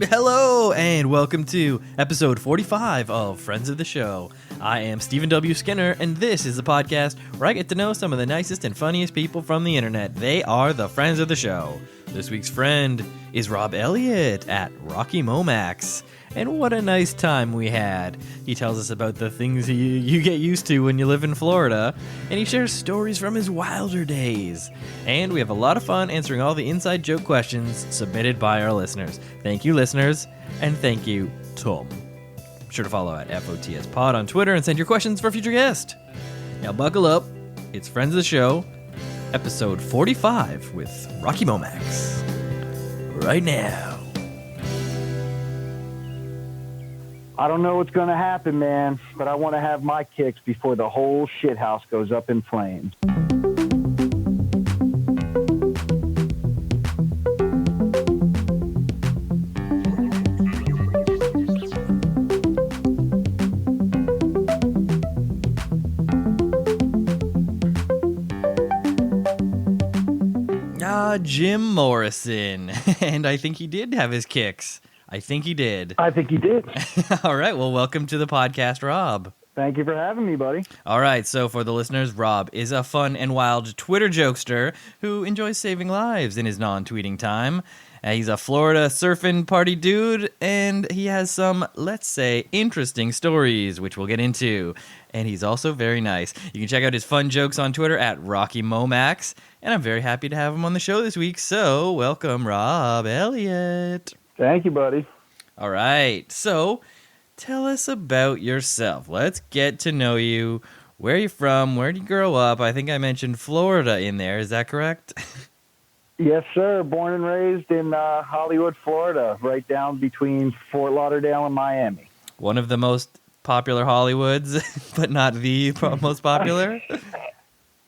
Hello, and welcome to episode 45 of Friends of the Show. I am Stephen W. Skinner, and this is the podcast where I get to know some of the nicest and funniest people from the internet. They are the Friends of the Show. This week's friend is Rob Elliott at Rocky Momax. And what a nice time we had. He tells us about the things you get used to when you live in Florida, and he shares stories from his wilder days. And we have a lot of fun answering all the inside joke questions submitted by our listeners. Thank you, listeners, and thank you, Tom. Be sure to follow at FOTS Pod on Twitter and send your questions for future guests. Now buckle up. It's Friends of the Show, episode 45 with Rocky Momax. Right now. I don't know what's going to happen, man, but I want to have my kicks before the whole shithouse goes up in flames. Jim Morrison. And I think he did have his kicks. I think he did. I think he did. All right. Well, welcome to the podcast, Rob. Thank you for having me, buddy. All right. So for the listeners, Rob is a fun and wild Twitter jokester who enjoys saving lives in his non-tweeting time. He's a Florida surfing party dude, and he has some, let's say, interesting stories, which we'll get into. And he's also very nice. You can check out his fun jokes on Twitter at Rocky Momax, and I'm very happy to have him on the show this week. So welcome, Rob Elliott. Thank you, buddy. All right. So tell us about yourself. Let's get to know you. Where are you from? Where did you grow up? I think I mentioned Florida in there. Is that correct? Yes, sir. Born and raised in Hollywood, Florida, right down between Fort Lauderdale and Miami. One of the most popular Hollywoods, but not the most popular?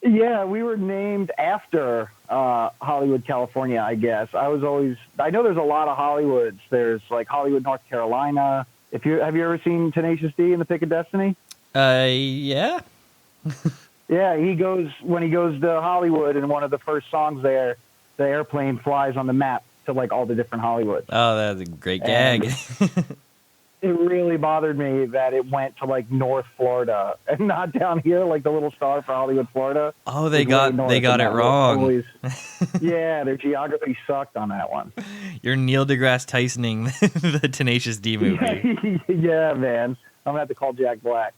Yeah, we were named after Hollywood, California, I guess. I know there's a lot of Hollywoods. There's like Hollywood, North Carolina. Have you ever seen Tenacious D in The Pick of Destiny? Yeah. Yeah, when he goes to Hollywood, and one of the first songs there, the airplane flies on the map to like all the different Hollywoods. Oh, that's a great gag. It really bothered me that it went to like North Florida and not down here like the little star for Hollywood, Florida. Oh, they got it wrong. Yeah, their geography sucked on that one. You're Neil deGrasse Tysoning the Tenacious D movie. Yeah, man. I'm gonna have to call Jack Black.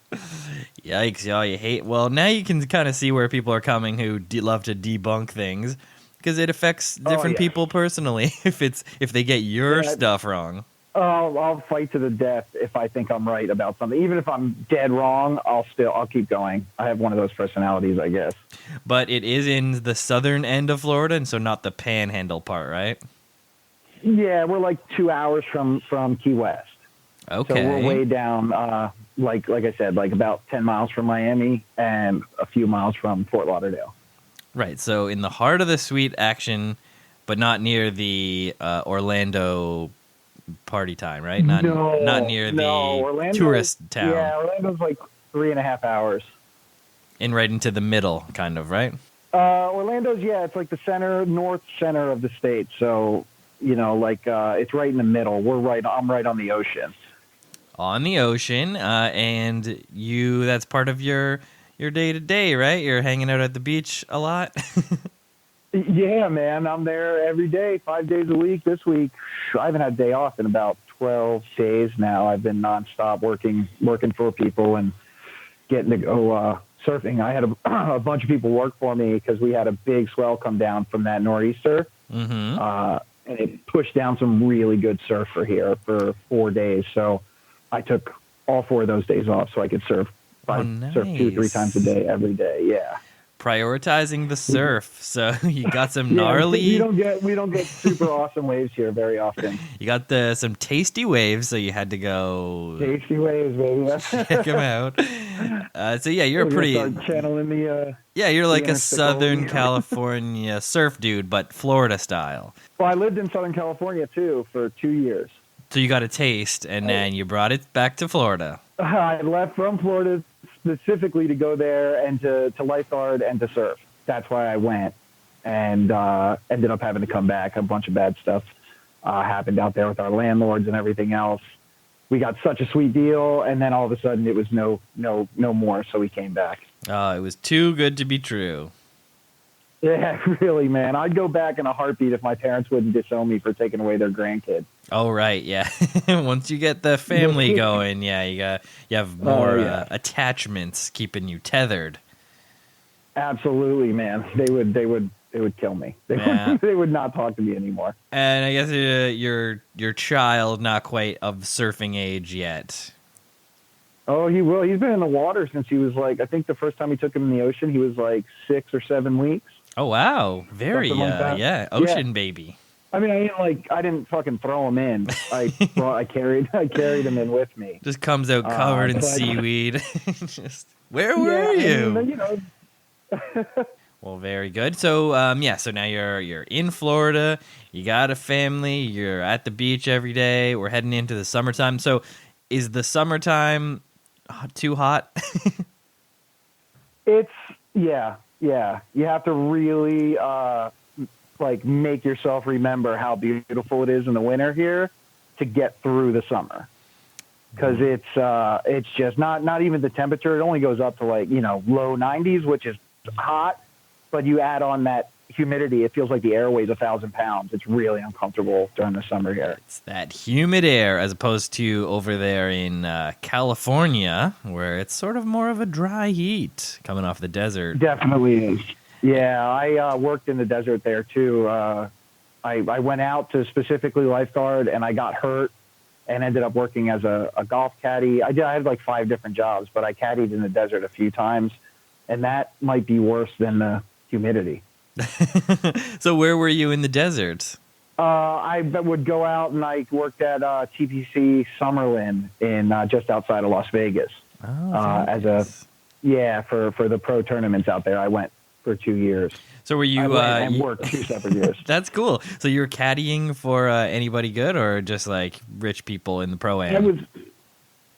Yikes, y'all! You hate. Well, now you can kind of see where people are coming who love to debunk things because it affects different people personally. If they get your stuff wrong. Oh, I'll fight to the death if I think I'm right about something. Even if I'm dead wrong, I'll keep going. I have one of those personalities, I guess. But it is in the southern end of Florida, and so not the panhandle part, right? Yeah, we're like 2 hours from Key West. Okay. So we're way down, like I said, like about 10 miles from Miami and a few miles from Fort Lauderdale. Right, so in the heart of the sweet action, but not near the Orlando party time, right? Not near the tourist town. Yeah, Orlando's like 3.5 hours. And right into the middle, kind of, right? Orlando's, it's like the north center of the state. So, it's right in the middle. I'm right on the ocean. On the ocean, and that's part of your day-to-day, right? You're hanging out at the beach a lot? Yeah, man. I'm there every day, 5 days a week. This week, I haven't had a day off in about 12 days now. I've been nonstop working for people and getting to go surfing. I had a bunch of people work for me because we had a big swell come down from that nor'easter. Mm-hmm. And it pushed down some really good surf here for 4 days. So I took all 4 of those days off so I could surf. Nice. Surf 2-3 times a day every day. Yeah. Prioritizing the surf, so you got some gnarly. We don't get super awesome waves here very often. You got some tasty waves, so you had to go. Tasty waves, baby. Check them out. So yeah, you're pretty. Start channeling the. Yeah, you're like a Southern California surf dude, but Florida style. Well, I lived in Southern California too for 2 years. So you got a taste, and then you brought it back to Florida. I left from Florida specifically to go there and to lifeguard and to surf. That's why I went, and ended up having to come back. A bunch of bad stuff happened out there with our landlords and everything else. We got such a sweet deal, and then all of a sudden it was no more, so we came back. Oh, it was too good to be true. Yeah, really, man. I'd go back in a heartbeat if my parents wouldn't disown me for taking away their grandkid. Oh, right, yeah. Once you get the family going, yeah, you have more attachments keeping you tethered. Absolutely, man. They would kill me. They would not talk to me anymore. And I guess your child not quite of surfing age yet. Oh, he will. He's been in the water since he was like, I think the first time we took him in the ocean, he was like 6 or 7 weeks. Oh wow, very like ocean baby. I mean, I didn't fucking throw him in. I carried him in with me. Just comes out covered in seaweed. Just where were you? I mean, Well, very good. So so now you're in Florida. You got a family. You're at the beach every day. We're heading into the summertime. So is the summertime too hot? Yeah. You have to really make yourself remember how beautiful it is in the winter here to get through the summer. Because it's just not even the temperature. It only goes up to low 90s, which is hot. But you add on that humidity, it feels like the air weighs 1,000 pounds. It's really uncomfortable during the summer here. It's that humid air as opposed to over there in California, where it's sort of more of a dry heat coming off the desert. Definitely is. Yeah, I worked in the desert there too. I went out to specifically lifeguard, and I got hurt and ended up working as a golf caddy. I had like 5 different jobs, but I caddied in the desert a few times, and that might be worse than the humidity. So where were you in the desert? I would go out and I worked at TPC Summerlin in just outside of Las Vegas. For the pro tournaments out there. I went for 2 years. So were you? I worked 2 separate years. That's cool. So you were caddying for anybody good, or just like rich people in the pro-am? It was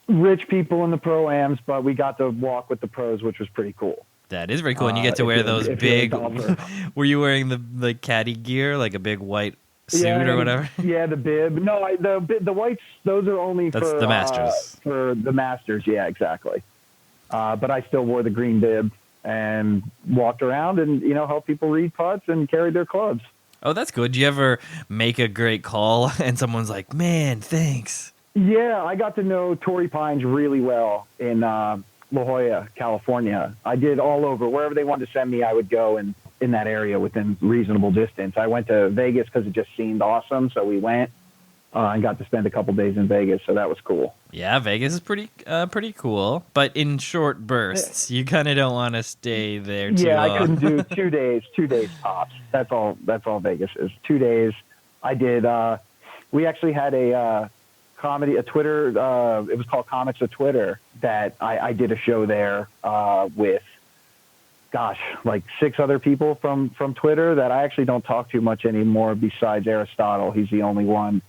rich people in the pro-ams, but we got to walk with the pros, which was pretty cool. That is very cool, and you get to wear those big. Were you wearing the caddy gear, like a big white suit or whatever? Yeah, the bib. No, the whites. Those are only for the Masters. For the Masters, yeah, exactly. But I still wore the green bib and walked around and helped people read putts and carried their clubs. Oh, that's good. Do you ever make a great call and someone's like, "Man, thanks"? Yeah, I got to know Torrey Pines really well in La Jolla, California. I did all over. Wherever they wanted to send me, I would go in that area within reasonable distance. I went to Vegas because it just seemed awesome, so we went and got to spend a couple days in Vegas, so that was cool. Yeah, Vegas is pretty cool, but in short bursts. You kind of don't want to stay there too long. Yeah, I couldn't do 2 days, 2 days tops. That's all Vegas is. 2 days. I did, we actually had a Twitter, it was called Comics of Twitter, that I did a show there with, like 6 other people from Twitter that I actually don't talk to much anymore besides Aristotle. He's the only one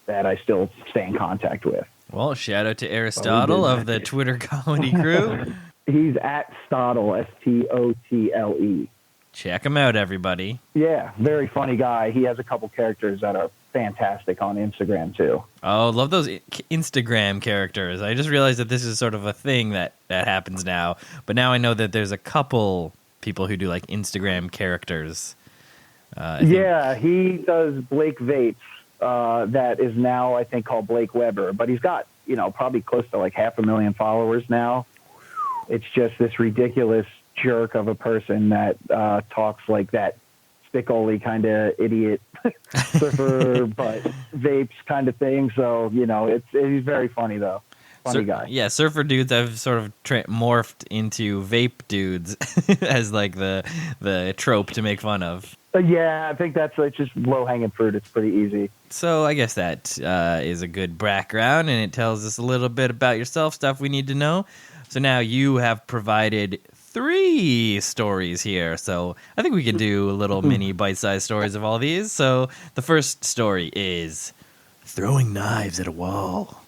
that I still stay in contact with. Well, shout out to Aristotle of the Twitter comedy crew. He's at Stotle, Stotle. Check him out, everybody. Yeah, very funny guy. He has a couple characters that are fantastic on Instagram, too. Oh, love those Instagram characters. I just realized that this is sort of a thing that happens now. But now I know that there's a couple people who do, like, Instagram characters. He does Blake Vapes. That is now, I think, called Blake Weber. But he's got, probably close to, like, 500,000 followers now. It's just this ridiculous jerk of a person that talks like that Spicoli kind of idiot surfer, but vapes kind of thing. So, he's very funny, though. Funny guy. Yeah, surfer dudes have sort of morphed into vape dudes as like the trope to make fun of. Yeah, I think that's like just low-hanging fruit. It's pretty easy. So I guess that is a good background, and it tells us a little bit about yourself, stuff we need to know. So now you have provided 3 stories here. So I think we can do little mini bite-sized stories of all these. So the first story is throwing knives at a wall.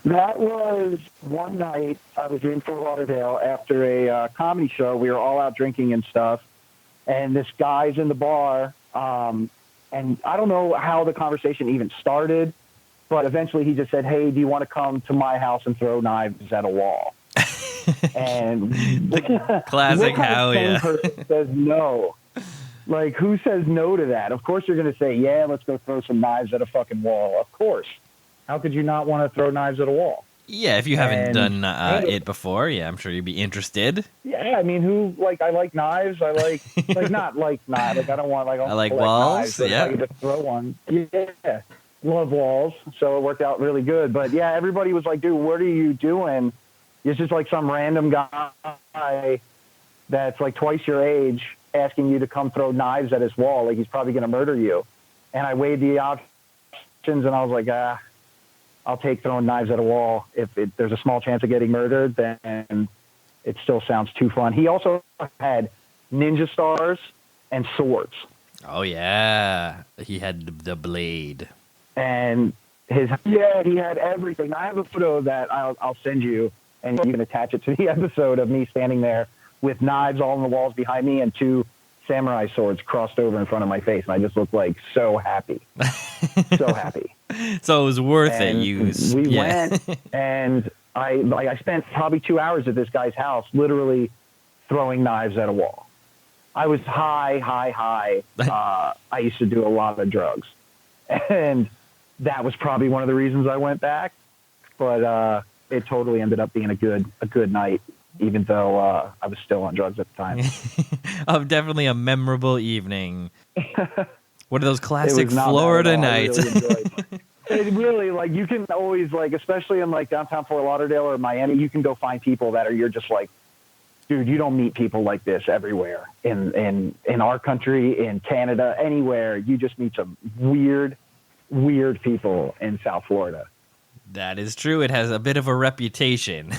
That was one night I was in Fort Lauderdale after a comedy show. We were all out drinking and stuff. And this guy's in the bar, And I don't know how the conversation even started, but eventually he just said, "Hey, do you want to come to my house and throw knives at a wall?" And the classic how, yeah. Person says no? Like, who says no to that? Of course you're going to say, yeah, let's go throw some knives at a fucking wall. Of course. How could you not want to throw knives at a wall? Yeah, if you haven't done it before, yeah, I'm sure you'd be interested. Yeah, I mean, I like knives. I like, not like knives. Like, I don't want, I like walls, knives, yeah. I could just throw one. Yeah, love walls. So it worked out really good. But, yeah, everybody was like, dude, what are you doing? It's just like some random guy that's like twice your age asking you to come throw knives at his wall. Like, he's probably going to murder you. And I weighed the options, and I was like, I'll take throwing knives at a wall. If there's a small chance of getting murdered, then it still sounds too fun. He also had ninja stars and swords. Oh, yeah. He had the blade. And he had everything. I have a photo that I'll send you, and you can attach it to the episode of me standing there with knives all on the walls behind me and 2 samurai swords crossed over in front of my face. And I just looked like so happy. So happy. So it was worth it. We went, and I spent probably 2 hours at this guy's house, literally throwing knives at a wall. I was high. I used to do a lot of drugs, and that was probably one of the reasons I went back. But it totally ended up being a good night, even though I was still on drugs at the time. Definitely a memorable evening. One of those classic Florida nights. It really, like, you can always, like, especially in like downtown Fort Lauderdale or Miami, you can go find people that you're just like, dude, you don't meet people like this everywhere in our country, in Canada, anywhere. You just meet some weird people in South Florida. That is true. It has a bit of a reputation.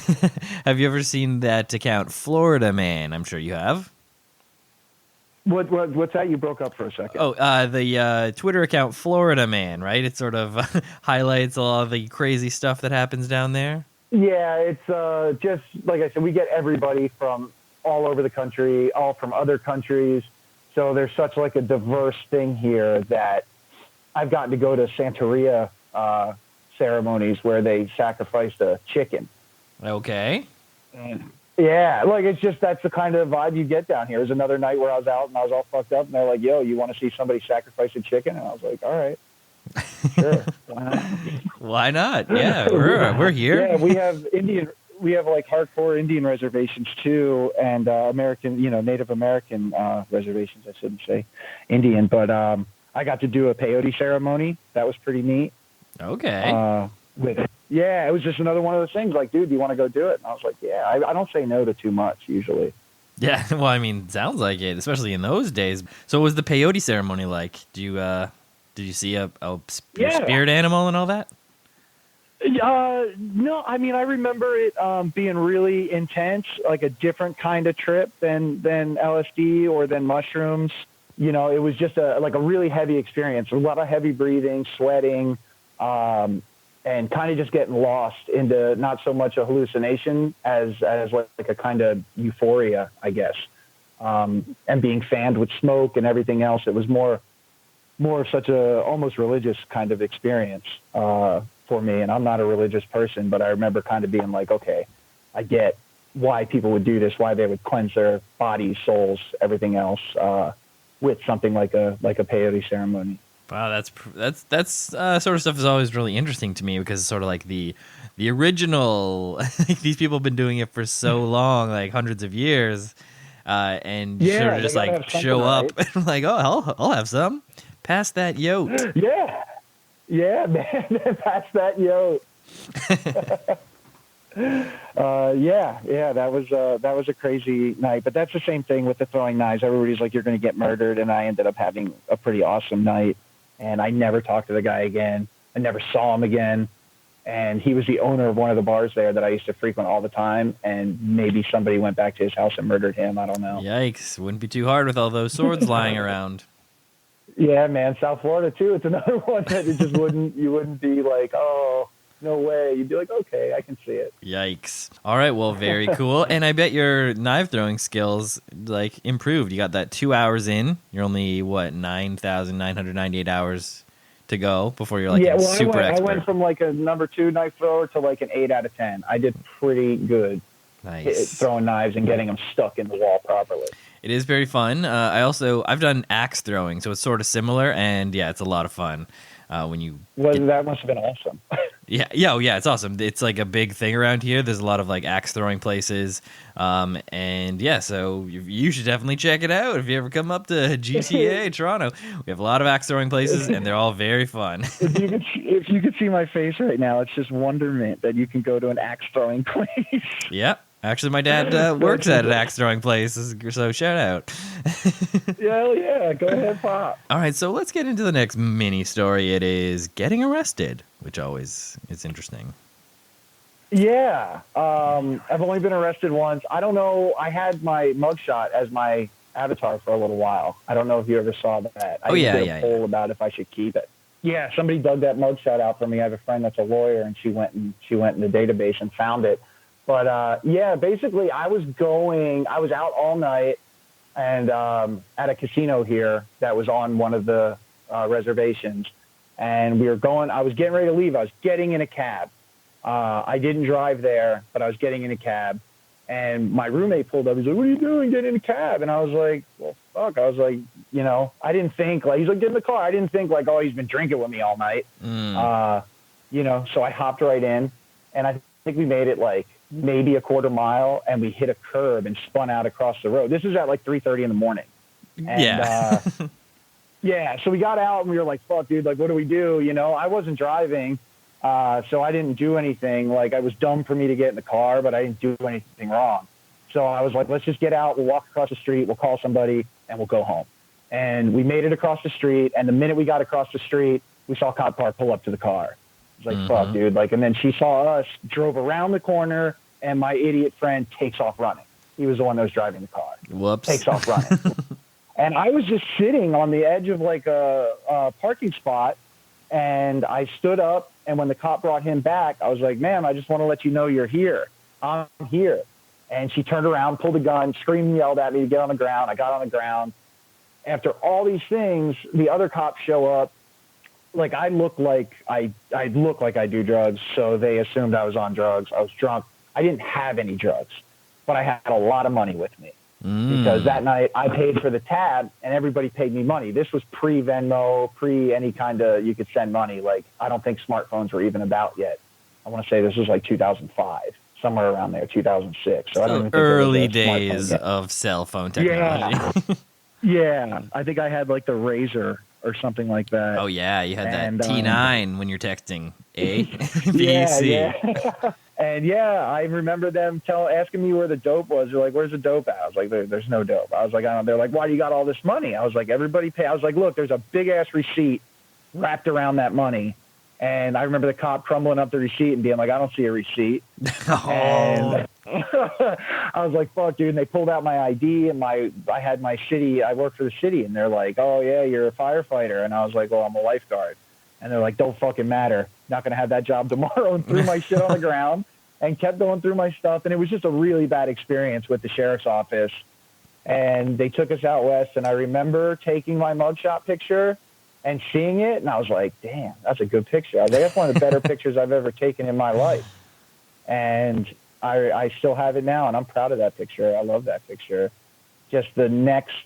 Have you ever seen that account, Florida Man? I'm sure you have. What's that? You broke up for a second. Oh, the Twitter account, Florida Man, right? It sort of highlights a lot of the crazy stuff that happens down there. Yeah, it's just, like I said, we get everybody from all over the country, all from other countries. So there's such like a diverse thing here that I've gotten to go to Santeria ceremonies where they sacrificed a chicken. Okay. And yeah, like, it's just, that's the kind of vibe you get down here. There's another night where I was out and I was all fucked up, and they're like, yo, you want to see somebody sacrifice a chicken? And I was like, all right, sure, why not? Why not? Yeah, we're here. Yeah, we have like hardcore Indian reservations too, and American, Native American reservations. I shouldn't say Indian, but I got to do a peyote ceremony. That was pretty neat. Okay. It was just another one of those things. Like, dude, do you want to go do it? And I was like, yeah. I don't say no to too much usually. Yeah, well, I mean, sounds like it, especially in those days. So, what was the peyote ceremony like? Did you see a spirit animal and all that? No, I mean, I remember it being really intense, like a different kind of trip than LSD or than mushrooms. It was just a really heavy experience, a lot of heavy breathing, sweating, and kind of just getting lost into not so much a hallucination as like a kind of euphoria, I guess. And being fanned with smoke and everything else, it was more of such a almost religious kind of experience for me. And I'm not a religious person, but I remember kind of being like, okay, I get why people would do this, why they would cleanse their bodies, souls, everything else with something like a peyote ceremony. Wow, that's sort of stuff is always really interesting to me, because it's sort of like the original. These people have been doing it for so long, like hundreds of years, and sort of just like show up and like, oh, I'll have some. Pass that yote. Yeah, man, pass that yote. That was a crazy night, but that's the same thing with the throwing knives. Everybody's like, you're going to get murdered, and I ended up having a pretty awesome night. And I never talked to the guy again. I never saw him again. And he was the owner of one of the bars there that I used to frequent all the time. And maybe somebody went back to his house and murdered him. I don't know. Yikes. Wouldn't be too hard with all those swords lying around. Yeah, man. South Florida, too. It's another one that you wouldn't be like, oh, no way. You'd be like, okay, I can see it. Yikes. All right, well, very cool. And I bet your knife throwing skills like improved. You got that 2 hours in. You're only what, 9,998 hours to go before you're like super expert. I went from like a number 2 knife thrower to like an 8 out of 10. I did pretty good. Nice. Throwing knives and getting them stuck in the wall properly. It is very fun. I've done axe throwing, so it's sort of similar, and yeah, it's a lot of fun. That must have been awesome. Yeah, it's awesome. It's like a big thing around here. There's a lot of like axe throwing places, and yeah, so you should definitely check it out if you ever come up to GTA Toronto. We have a lot of axe throwing places, and they're all very fun. If you could see my face right now, it's just wonderment that you can go to an axe throwing place. Yep. Actually, my dad works at an axe throwing place, so shout out. Hell yeah, go ahead, Pop. All right, so let's get into the next mini story. It is getting arrested, which always is interesting. Yeah, I've only been arrested once. I don't know. I had my mugshot as my avatar for a little while. I don't know if you ever saw that. I did a poll about if I should keep it. Yeah, somebody dug that mugshot out for me. I have a friend that's a lawyer, and she went in the database and found it. But, basically I was out all night and at a casino here that was on one of the reservations. And I was getting ready to leave. I was getting in a cab. I didn't drive there, but I was getting in a cab. And my roommate pulled up. He's like, what are you doing? Get in a cab. And I was like, well, fuck. I was like, I didn't think, like, he's like, get in the car. I didn't think, like, oh, he's been drinking with me all night. So I hopped right in. And I think we made it, like, maybe a quarter mile, and we hit a curb and spun out across the road. This is at like 3:30 in the morning. And, so we got out and we were like, fuck, dude, like, what do we do? I wasn't driving, so I didn't do anything. Like, it was dumb for me to get in the car, but I didn't do anything wrong. So I was like, let's just get out. We'll walk across the street. We'll call somebody and we'll go home. And we made it across the street. And the minute we got across the street, we saw a cop car pull up to the car. I was like, fuck, dude. Like, and then she saw us, drove around the corner, and my idiot friend takes off running. He was the one that was driving the car. Whoops. Takes off running. And I was just sitting on the edge of like a parking spot, and I stood up, and when the cop brought him back, I was like, ma'am, I just want to let you know you're here. I'm here. And she turned around, pulled a gun, screamed and yelled at me to get on the ground. I got on the ground. After all these things, the other cops show up. Like, I look like I do drugs, so they assumed I was on drugs. I was drunk. I didn't have any drugs, but I had a lot of money with me because that night I paid for the tab and everybody paid me money. This was pre-Venmo, any kind of, you could send money. Like, I don't think smartphones were even about yet. I want to say this was like 2005, somewhere around there, 2006. So I don't even think early days of cell phone technology. Yeah. I think I had like the Razor or something like that. Oh yeah. You had that T9 when you're texting, B, C. Yeah. And I remember them asking me where the dope was. They're like, where's the dope at? I was like, there's no dope. I was like, I don't know. They're like, why do you got all this money? I was like, everybody pay. I was like, look, there's a big ass receipt wrapped around that money. And I remember the cop crumbling up the receipt and being like, I don't see a receipt. And I was like, fuck, dude. And they pulled out my ID and I work for the city. And they're like, oh yeah, you're a firefighter. And I was like, well, I'm a lifeguard. And they're like, don't fucking matter. Not going to have that job tomorrow, and threw my shit on the ground and kept going through my stuff. And it was just a really bad experience with the sheriff's office. And they took us out west. And I remember taking my mugshot picture and seeing it. And I was like, damn, that's a good picture. I was like, that's one of the better pictures I've ever taken in my life. And I still have it now. And I'm proud of that picture. I love that picture. Just the next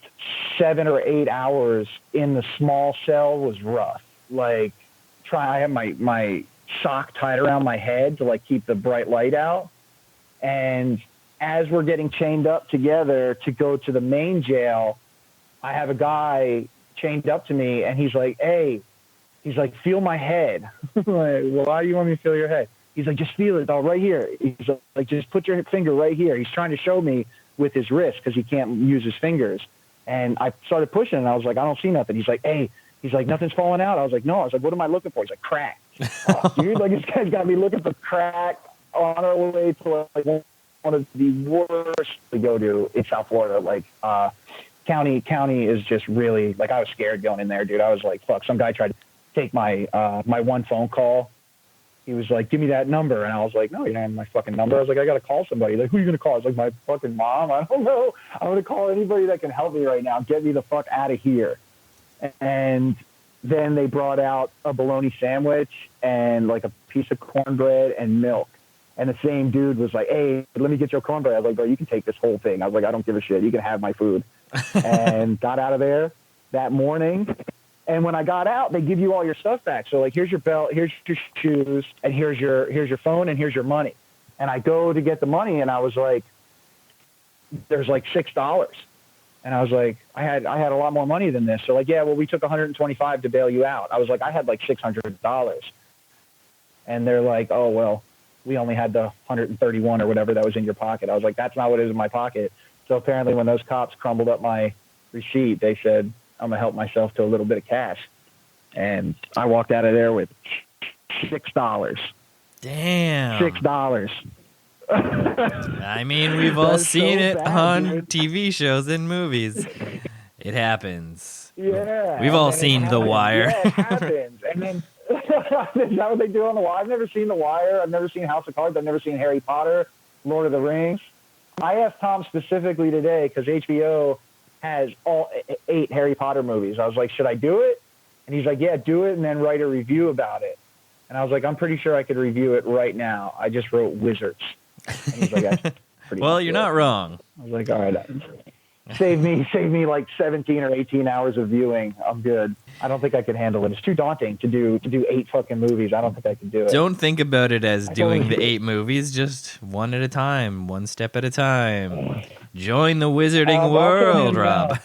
7 or 8 hours in the small cell was rough. Like, I have my sock tied around my head to like keep the bright light out. And as we're getting chained up together to go to the main jail, I have a guy chained up to me and he's like, hey, he's like, feel my head. I'm like, well, why do you want me to feel your head? He's like, just feel it, right here. He's like, just put your finger right here. He's trying to show me with his wrist because he can't use his fingers. And I started pushing and I was like, I don't see nothing. He's like, hey, he's like, nothing's falling out. I was like, no. I was like, what am I looking for? He's like, crack. Oh, dude, like, this guy's got me looking for crack on our way to like one of the worst to go to in South Florida. Like, county is just really, like, I was scared going in there, dude. I was like, fuck, some guy tried to take my one phone call he was like, give me that number. And I was like, no, you don't have my fucking number. I was like, I got to call somebody. Like, who are you going to call? I was like, my fucking mom. I don't know. I'm going to call anybody that can help me right now. Get me the fuck out of here. And then they brought out a bologna sandwich and like a piece of cornbread and milk. And the same dude was like, hey, let me get your cornbread. I was like, bro, you can take this whole thing. I was like, I don't give a shit. You can have my food. And got out of there that morning. And when I got out, they give you all your stuff back. So like, here's your belt, here's your shoes, and here's your phone, and here's your money. And I go to get the money, and I was like, there's like $6. And I was like, I had a lot more money than this. So like, yeah, well, we took 125 to bail you out. I was like, I had like $600. And they're like, oh, well, we only had the 131 or whatever that was in your pocket. I was like, that's not what is in my pocket. So apparently when those cops crumbled up my receipt, they said, I'm going to help myself to a little bit of cash. And I walked out of there with $6. Damn. $6. I mean, we've all seen it on TV shows and movies. It happens. Yeah. We've all seen The Wire. Yeah, it happens. And then, is that what they do on The Wire? I've never seen The Wire. I've never seen House of Cards. I've never seen Harry Potter, Lord of the Rings. I asked Tom specifically today because HBO has all 8 Harry Potter movies. I was like, should I do it? And he's like, yeah, do it and then write a review about it. And I was like, I'm pretty sure I could review it right now. I just wrote Wizards. And he's like, that's pretty Well, you're not wrong. I was like, all right, save me like 17 or 18 hours of viewing. I'm good. I don't think I could handle it. It's too daunting to do 8 fucking movies. I don't think I could do it. Don't think about it as doing the 8 movies, just one at a time, one step at a time. Join the wizarding world, Rob.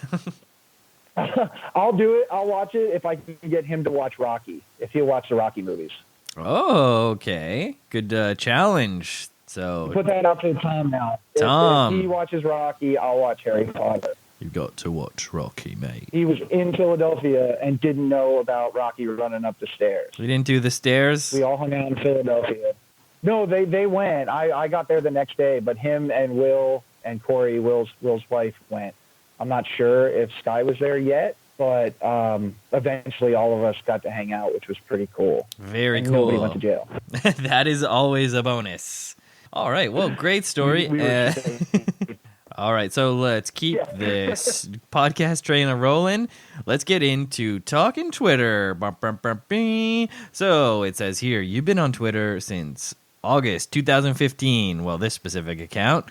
I'll do it. I'll watch it if I can get him to watch Rocky, if he'll watch the Rocky movies. Oh, okay. Good challenge. So put that up to Tom now. Tom. If he watches Rocky, I'll watch Harry Potter. You've got to watch Rocky, mate. He was in Philadelphia and didn't know about Rocky running up the stairs. We didn't do the stairs? We all hung out in Philadelphia. No, they went. I got there the next day, but him and Will and Corey, Will's wife, went. I'm not sure if Sky was there yet, but eventually all of us got to hang out, which was pretty cool. Very and cool. Nobody went to jail. That is always a bonus. All right. Well, great story. All right. So let's keep this podcast train rolling. Let's get into talking Twitter. So it says here, you've been on Twitter since August 2015. Well, this specific account.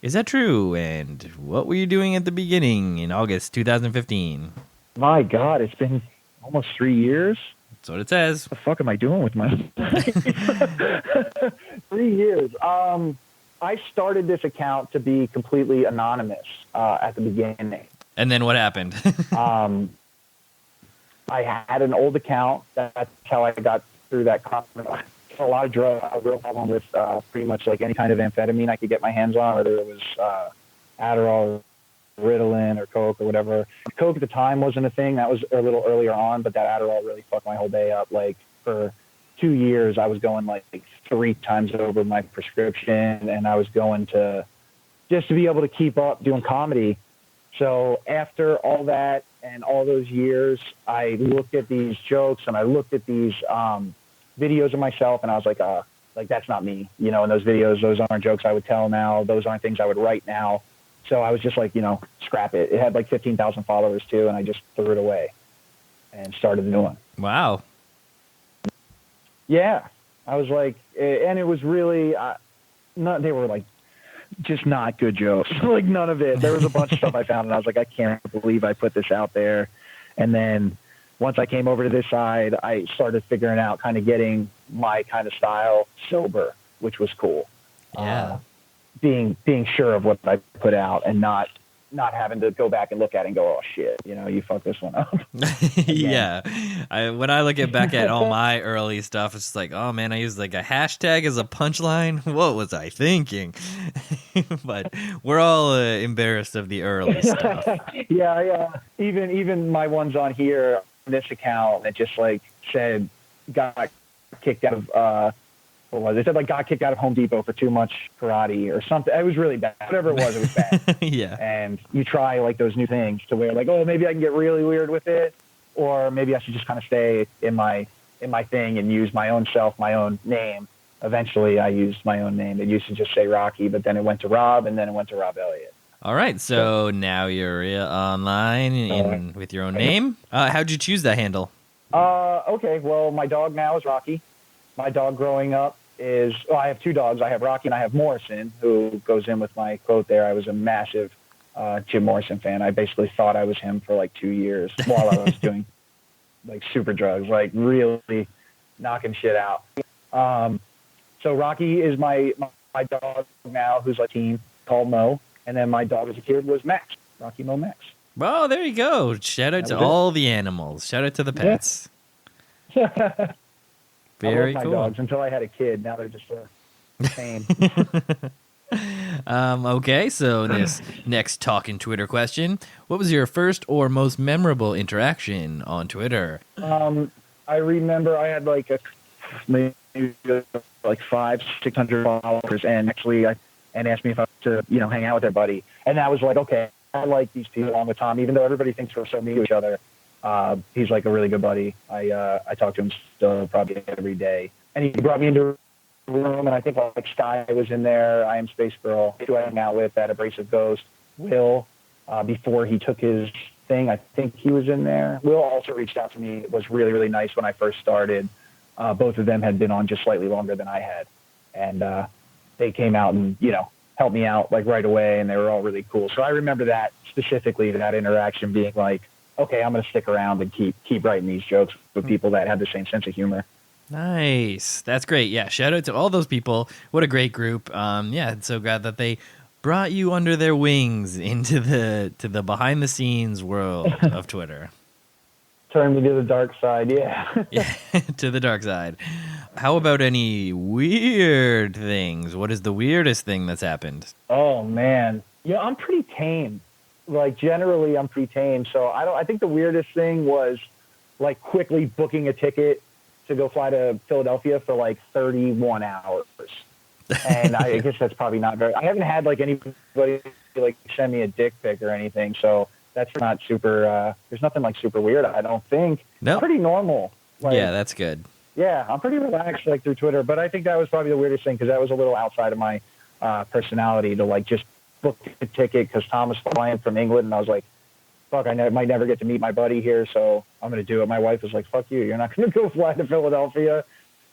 Is that true? And what were you doing at the beginning in August 2015? My God, it's been almost 3 years. That's what it says. What the fuck am I doing with my life? 3 years. I started this account to be completely anonymous at the beginning. And then what happened? I had an old account. That's how I got through that comment. A lot of drugs. I was real problem with pretty much like any kind of amphetamine I could get my hands on, whether it was Adderall, Ritalin, or Coke or whatever. Coke at the time wasn't a thing. That was a little earlier on, but that Adderall really fucked my whole day up. Like for 2 years, I was going like 3 times over my prescription, and I was going to just to be able to keep up doing comedy. So after all that and all those years, I looked at these jokes and I looked at these videos of myself, and I was like that's not me, you know. And those videos, those aren't jokes I would tell now. Those aren't things I would write now. So I was just like, scrap it. It had like 15,000 followers too, and I just threw it away and started a new one. Wow. Yeah, I was like, and it was really they were like just not good jokes. Like none of it. There was a bunch of stuff I found, and I was like, I can't believe I put this out there. And then once I came over to this side, I started figuring out kind of getting my kind of style sober, which was cool. Yeah. Being sure of what I put out and not having to go back and look at it and go, oh shit, you fucked this one up. Yeah. When I look back at all my early stuff, it's just like, oh man, I used like a hashtag as a punchline. What was I thinking? But we're all embarrassed of the early stuff. Yeah. Even my ones on here, this account that just like said got kicked out of what was it? It said like got kicked out of Home Depot for too much karate or something. It was really bad. Whatever it was bad. Yeah. And you try like those new things to where like, oh, maybe I can get really weird with it, or maybe I should just kind of stay in my in my thing and use my own self, my own name. Eventually, I used my own name. It used to just say Rocky, but then it went to Rob, and then it went to Rob Elliott. All right, so now you're online with your own name. How'd you choose that handle? Okay, well, my dog now is Rocky. My dog growing up I have two dogs. I have Rocky and I have Morrison, who goes in with my quote there. I was a massive Jim Morrison fan. I basically thought I was him for like 2 years while I was doing like super drugs, like really knocking shit out. So Rocky is my dog now, who's like teen, called Mo. And then my dog as a kid was Max, Rocky Mo Max. Well, there you go. Shout out to all the animals. Shout out to the pets. Yeah. Very I love my dogs until I had a kid. Now they're just a pain. Okay, so this next talking Twitter question. What was your first or most memorable interaction on Twitter? I remember I had like maybe like 500-600 followers, and actually and asked me if I was to hang out with their buddy. And that was like, okay, I like these people along with Tom, even though everybody thinks we're so mean to each other. He's like a really good buddy. I talk to him still probably every day. And he brought me into a room, and I think like Sky was in there. I Am Space Girl, who I hung out with, that Abrasive Ghost. Will, before he took his thing, I think he was in there. Will also reached out to me. It was really, really nice when I first started. Both of them had been on just slightly longer than I had. And they came out and, helped me out like right away, and they were all really cool. So I remember that specifically, that interaction being like, okay, I'm going to stick around and keep writing these jokes with people that have the same sense of humor. Nice. That's great. Yeah, shout out to all those people. What a great group. Yeah, so glad that they brought you under their wings into the behind the scenes world of Twitter. Turned me to the dark side, yeah. Yeah, to the dark side. How about any weird things? What is the weirdest thing that's happened? Oh, man. Yeah, I'm pretty tame. Like, generally, I'm pretty tame. So I think the weirdest thing was, like, quickly booking a ticket to go fly to Philadelphia for, like, 31 hours. And I guess that's probably not very... I haven't had, like, anybody, like, send me a dick pic or anything, so that's not super... there's nothing, like, super weird, I don't think. No. Pretty normal. Like, yeah, that's good. Yeah, I'm pretty relaxed, like, through Twitter, but I think that was probably the weirdest thing, because that was a little outside of my personality to, like, just book a ticket, because Tom was flying from England, and I was like, fuck, I might never get to meet my buddy here, so I'm going to do it. My wife was like, fuck you, you're not going to go fly to Philadelphia.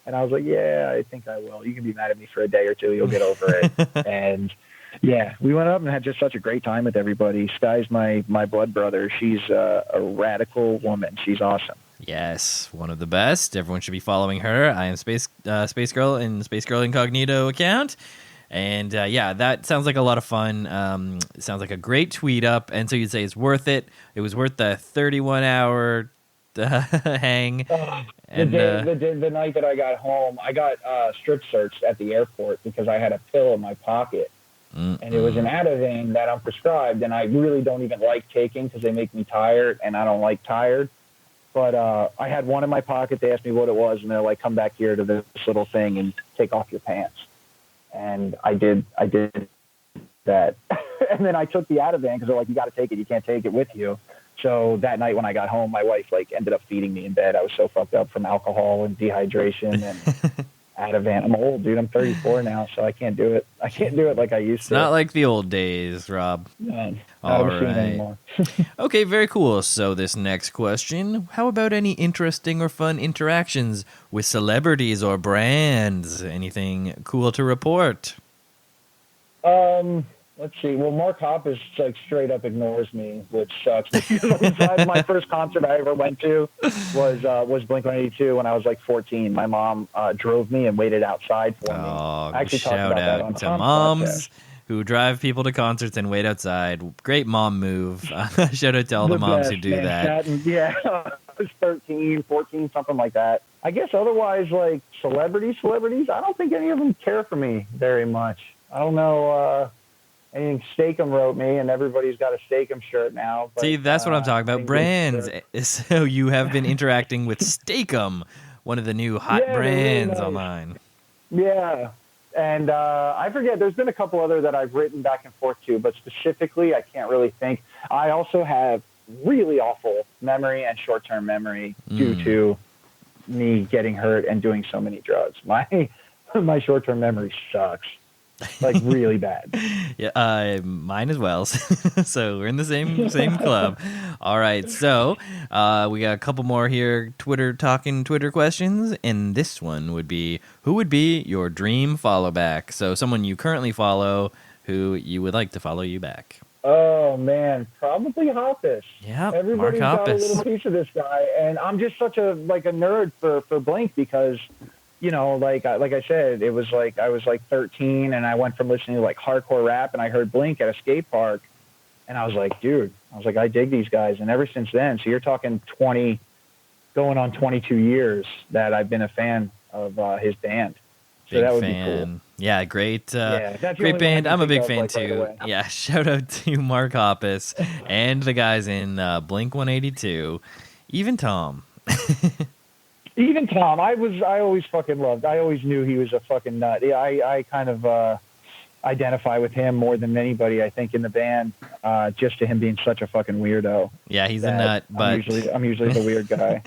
And I was like, yeah, I think I will. You can be mad at me for a day or two. You'll get over it. And, yeah, we went up and had just such a great time with everybody. Sky's my blood brother. She's a radical woman. She's awesome. Yes, one of the best. Everyone should be following her. I Am Space Girl in Space Girl Incognito account. And, yeah, that sounds like a lot of fun. It sounds like a great tweet up. And so you'd say it's worth it. It was worth the 31-hour hang. The night that I got home, I got strip searched at the airport because I had a pill in my pocket. And it was an Ativan that I'm prescribed, and I really don't even like taking because they make me tired, and I don't like tired. But I had one in my pocket. They asked me what it was, and they're like, come back here to this little thing and take off your pants. And I did that. And then I took the Ativan because they're like, you got to take it. You can't take it with you. So that night when I got home, my wife like ended up feeding me in bed. I was so fucked up from alcohol and dehydration and Ativan. I'm old, dude. I'm 34 now, so I can't do it. I can't do it like I used to. Not like the old days, Rob. No, all right. Anymore. Okay, very cool. So this next question, how about any interesting or fun interactions with celebrities or brands? Anything cool to report? Let's see. Well, Mark Hoppus like straight up ignores me, which sucks. My first concert I ever went to was Blink-182 when I was like 14. My mom drove me and waited outside for me. Oh, I actually talked shout about that out on to Tom's moms podcast. who drive people to concerts and wait outside. Great mom move. Shout out to all the moms who do man. that. Yeah, I was 13, 14, something like that. I guess otherwise, like celebrities, I don't think any of them care for me very much. I don't know. Anything Steakum wrote me, and everybody's got a Steakum shirt now. But, see, that's what I'm talking about. Brands. So you have been interacting with Steakum, one of the new hot brands really nice. Online. Yeah. And I forget, there's been a couple other that I've written back and forth to, but specifically, I can't really think. I also have really awful memory and short-term memory due to me getting hurt and doing so many drugs. My short-term memory sucks, like really bad. Yeah, mine as well. So we're in the same club. All right, so we got a couple more here. Twitter questions, and this one would be: who would be your dream follow back? So someone you currently follow, who you would like to follow you back. Oh man, probably Hoppus. Yeah, Everybody's Mark got a Hoppus. little piece of this guy, and I'm just such a nerd for Blink because, you know, like I said, it was like I was like 13, and I went from listening to like hardcore rap, and I heard Blink at a skate park, and I was like, dude, I dig these guys, and ever since then, so you're talking 20, going on 22 years that I've been a fan of his band. So Big that would fan. be cool. Yeah, great. That's the Great only band. one I I'm a can big think fan of, like, too. right away. Yeah, shout out to Mark Hoppus and the guys in Blink 182. Even Tom. Even Tom, I always fucking loved. I always knew he was a fucking nut. Yeah, I kind of identify with him more than anybody, I think, in the band, just to him being such a fucking weirdo. Yeah, he's a nut, but I'm usually the weird guy.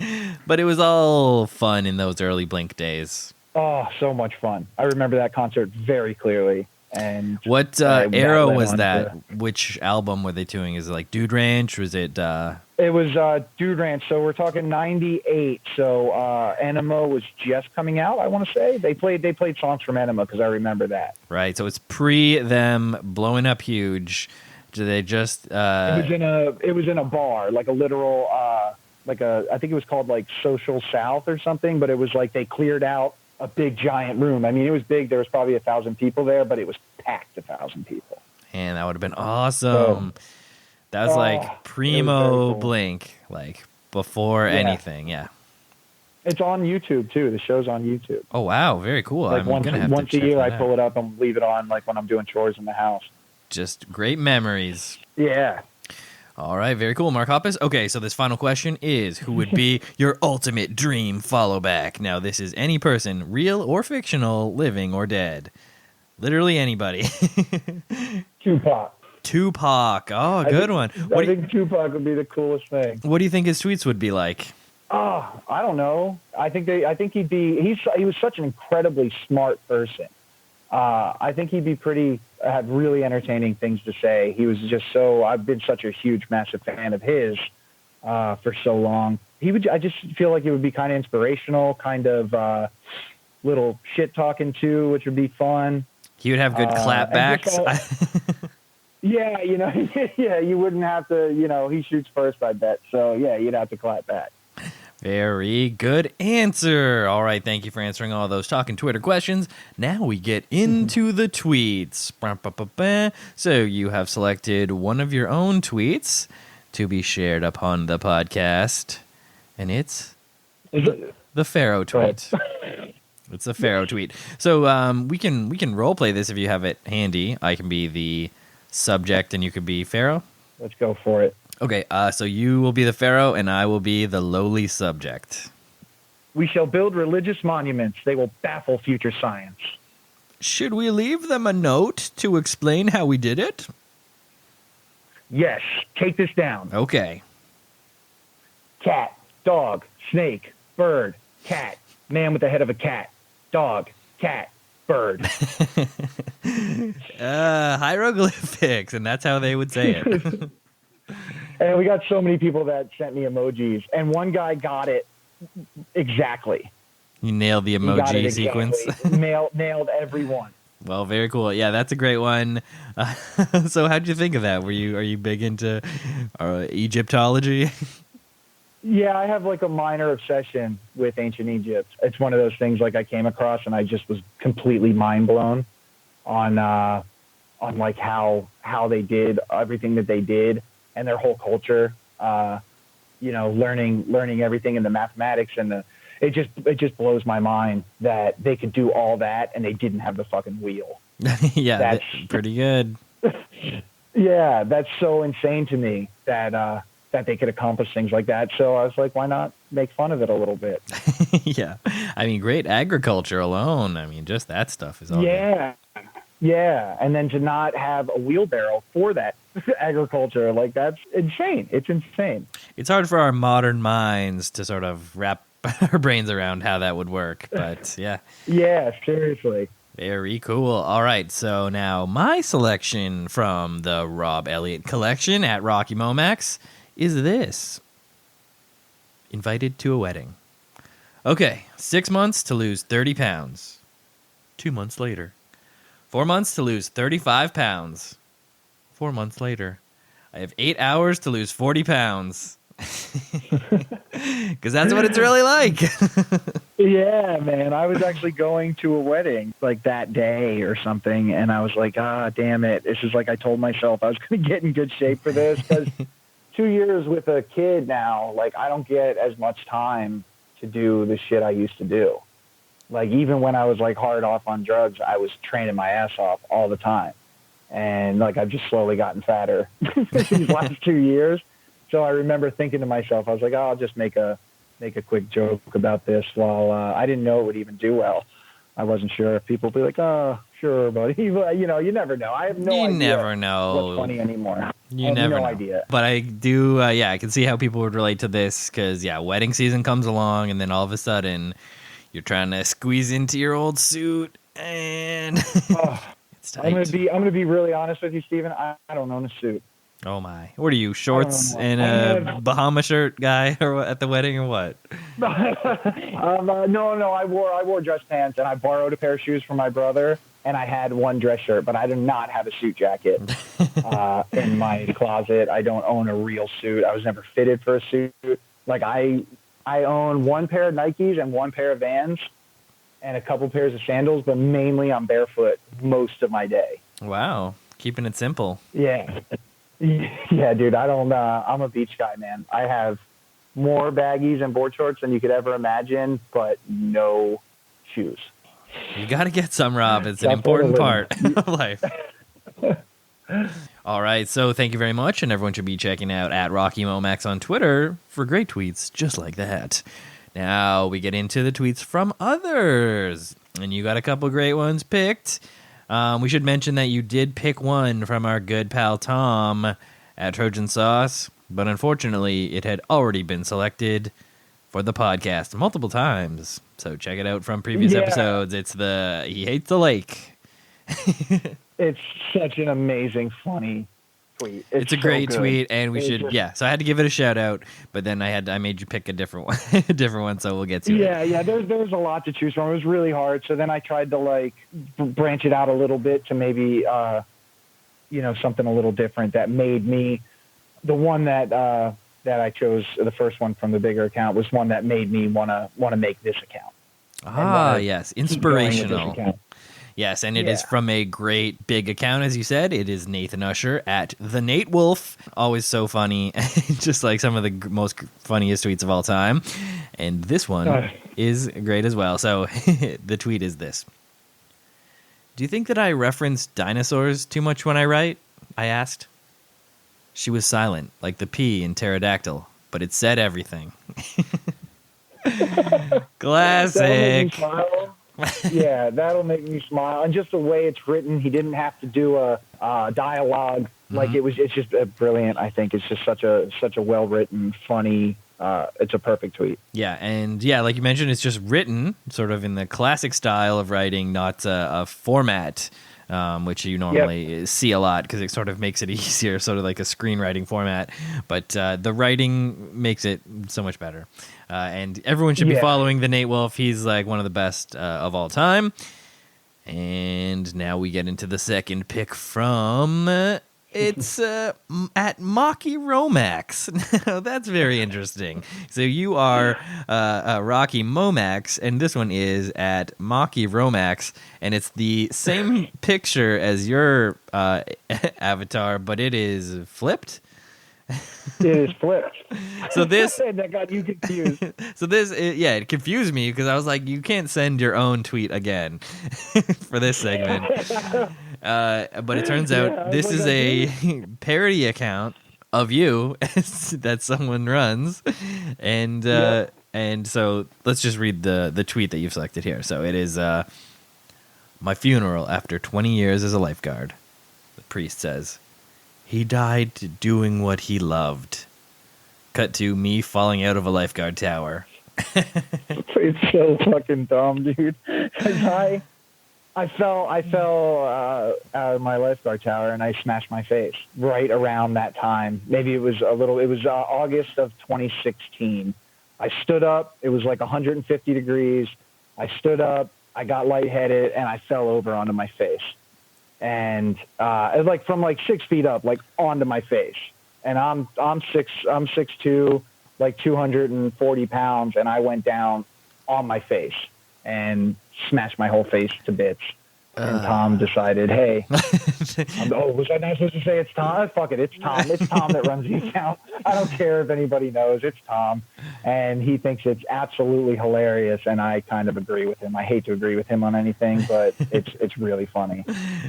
But it was all fun in those early Blink days. Oh, so much fun! I remember that concert very clearly. And what that era led was on that? to- Which album were they doing? Is it like Dude Ranch? Was it? It was Dude Ranch, so we're talking 98. So Enema was just coming out, I want to say. They played songs from Enema because I remember that. Right, so it's pre them blowing up huge. Do they just? It was in a bar, like a literal, I think it was called like Social South or something, but it was like they cleared out a big giant room. I mean, it was big. There was probably 1,000 people there, but it was packed 1,000 people. And that would have been awesome. That was like primo cool. Blink, like before anything. Yeah. It's on YouTube too. The show's on YouTube. Oh wow, very cool. Like I'm gonna have once to a check year, I that pull out. it up and leave it on, like when I'm doing chores in the house. Just great memories. Yeah. All right, very cool, Mark Hoppus. Okay, so this final question is: who would be your ultimate dream follow back? Now, this is any person, real or fictional, living or dead. Literally anybody. Tupac. Tupac. Oh, good one. I think Tupac would be the coolest thing. What do you think his tweets would be like? Oh, I don't know. I think he was such an incredibly smart person. I think he'd be have really entertaining things to say. He was just I've been such a huge, massive fan of his for so long. I just feel like it would be kind of inspirational, kind of little shit talking too, which would be fun. He would have good clapbacks. Yeah, yeah, you wouldn't have to, he shoots first, I bet. So, yeah, you'd have to clap back. Very good answer. All right, thank you for answering all those talking Twitter questions. Now we get into the tweets. So you have selected one of your own tweets to be shared upon the podcast, and it's the PHARAOH tweet. It's a PHARAOH tweet. So we can role play this if you have it handy. I can be the subject, and you could be PHARAOH. Let's go for it. Okay, so you will be the PHARAOH, and I will be the lowly subject. We shall build religious monuments. They will baffle future science. Should we leave them a note to explain how we did it? Yes, take this down. Okay. Cat, dog, snake, bird, cat, man with the head of a cat, dog, cat, bird. Hieroglyphics, and that's how they would say it. And we got so many people that sent me emojis, and one guy got it exactly. You nailed the He got emoji it sequence. exactly. Nailed every one. Well, very cool. Yeah, that's a great one. So how'd you think of that? Are you big into Egyptology? Yeah, I have like a minor obsession with ancient Egypt. It's one of those things like I came across and I just was completely mind blown on like how they did everything that they did and their whole culture. Learning everything in the mathematics and it just blows my mind that they could do all that and they didn't have the fucking wheel. Yeah, that's pretty good. Yeah, that's so insane to me that they could accomplish things like that. So I was like, why not make fun of it a little bit? Yeah. I mean, great agriculture alone. I mean, just that stuff is all good. Yeah. And then to not have a wheelbarrow for that agriculture, like that's insane. It's insane. It's hard for our modern minds to sort of wrap our brains around how that would work. But yeah. Yeah, seriously. Very cool. All right, so now my selection from the Rob Elliott collection at Rocky Momax is this. Invited to a wedding. Okay, 6 months to lose 30 pounds. 2 months later. 4 months to lose 35 pounds. 4 months later. I have 8 hours to lose 40 pounds. Because that's what it's really like. Yeah, man. I was actually going to a wedding like that day or something, and I was like, damn it. This is like I told myself I was going to get in good shape for this, because 2 years with a kid now, like I don't get as much time to do the shit I used to do. Like even when I was like hard off on drugs, I was training my ass off all the time. And like I've just slowly gotten fatter these last 2 years. So I remember thinking to myself, I was like, I'll just make a quick joke about this while I didn't know it would even do well. I wasn't sure if people would be like, oh, sure, buddy. You know, you never know. I have no idea. You never know what's funny anymore. You never know. Idea. But I do, I can see how people would relate to this because, wedding season comes along and then all of a sudden you're trying to squeeze into your old suit and it's tight. I'm gonna be really honest with you, Steven. I don't own a suit. Oh my! What are you, shorts and a Bahama shirt guy, or at the wedding, or what? No. I wore dress pants, and I borrowed a pair of shoes from my brother, and I had one dress shirt, but I do not have a suit jacket in my closet. I don't own a real suit. I was never fitted for a suit. Like I own one pair of Nikes and one pair of Vans, and a couple pairs of sandals, but mainly I'm barefoot most of my day. Wow, keeping it simple. Yeah. Yeah, dude, I'm a beach guy, man. I have more baggies and board shorts than you could ever imagine, but no shoes. You got to get some, Rob. It's an important part of life. All right, so thank you very much, and everyone should be checking out at Rocky Momax on Twitter for great tweets just like that. Now we get into the tweets from others, and you got a couple great ones picked. We should mention that you did pick one from our good pal Tom at Trojan Sauce, but unfortunately it had already been selected for the podcast multiple times. So check it out from previous episodes. It's He Hates the Lake. It's such an amazing, funny tweet. It's a great tweet, and we should, so I had to give it a shout out, but then I made you pick a different one, so we'll get to it. Yeah, there's a lot to choose from. It was really hard, so then I tried to, like, branch it out a little bit to maybe, something a little different that made me, the one that I chose, the first one from the bigger account, was one that made me want to make this account. Yes, inspirational. Yes, and it is from a great big account, as you said. It is Nathan Usher at The Nate Wolf. Always so funny, just like some of the most funniest tweets of all time. And this one is great as well. So the tweet is this. Do you think that I reference dinosaurs too much when I write? I asked. She was silent, like the P in pterodactyl, but it said everything. Classic. Yeah, that'll make me smile. And just the way it's written, he didn't have to do a dialogue. Like it's just brilliant. I think it's just such a well written, funny. It's a perfect tweet. Yeah, and like you mentioned, it's just written sort of in the classic style of writing, not a format, which you normally see a lot because it sort of makes it easier, sort of like a screenwriting format. But the writing makes it so much better. And everyone should be following the Nate Wolf. He's like one of the best of all time. And now we get into the second pick from it's at Mocky Romax. Now that's very interesting. So you are Rocky Momax, and this one is at Mocky Romax, and it's the same picture as your avatar, but it is flipped. It is flipped. So this that got you confused. So this, it confused me because I was like, you can't send your own tweet again for this segment. But it turns out this is a parody account of you that someone runs, and so let's just read the tweet that you've selected here. So it is my funeral after 20 years as a lifeguard. The priest says. He died doing what he loved. Cut to me falling out of a lifeguard tower. It's so fucking dumb, dude. 'Cause I fell out of my lifeguard tower and I smashed my face right around that time. Maybe it was August of 2016. I stood up. It was like 150 degrees. I stood up. I got lightheaded and I fell over onto my face. And it was like from like 6 feet up, like onto my face. And I'm 6'2", like 240 pounds, and I went down on my face and smashed my whole face to bits. And Tom decided, hey, was I not supposed to say it's Tom? Fuck it, it's Tom. It's Tom that runs the account. I don't care if anybody knows. It's Tom. And he thinks it's absolutely hilarious, and I kind of agree with him. I hate to agree with him on anything, but it's really funny.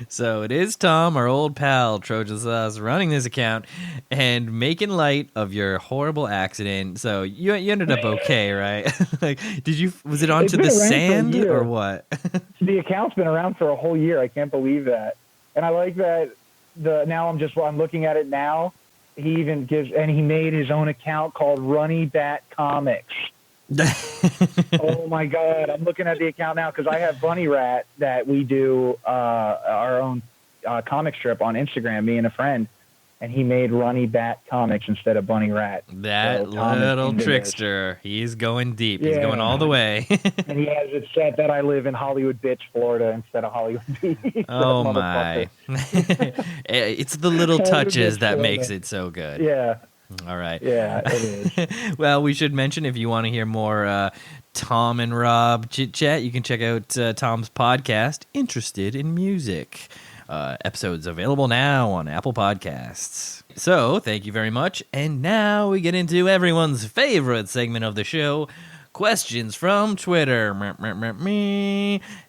So it is Tom, our old pal, Trojan Sauce, running this account and making light of your horrible accident. So you ended up okay, right? Like, was it onto the sand or what? The account's been around for a whole year. I can't believe that. And I like that I'm looking at it now. He even he made his own account called Runny Bat Comics. Oh my God. I'm looking at the account now because I have Bunny Rat that we do our own comic strip on Instagram, me and a friend. And he made Runny Bat Comics instead of Bunny Rat. That little trickster. He's going deep. Yeah. He's going all the way. And he has it set that I live in Hollywood Beach, Florida, instead of Hollywood Beach. Oh, my. It's the little touches that makes it so good. Yeah. All right. Yeah, it is. Well, we should mention, if you want to hear more Tom and Rob chit-chat, you can check out Tom's podcast, Interested in Music. Episodes available now on Apple Podcasts. So, thank you very much. And now we get into everyone's favorite segment of the show, questions from Twitter.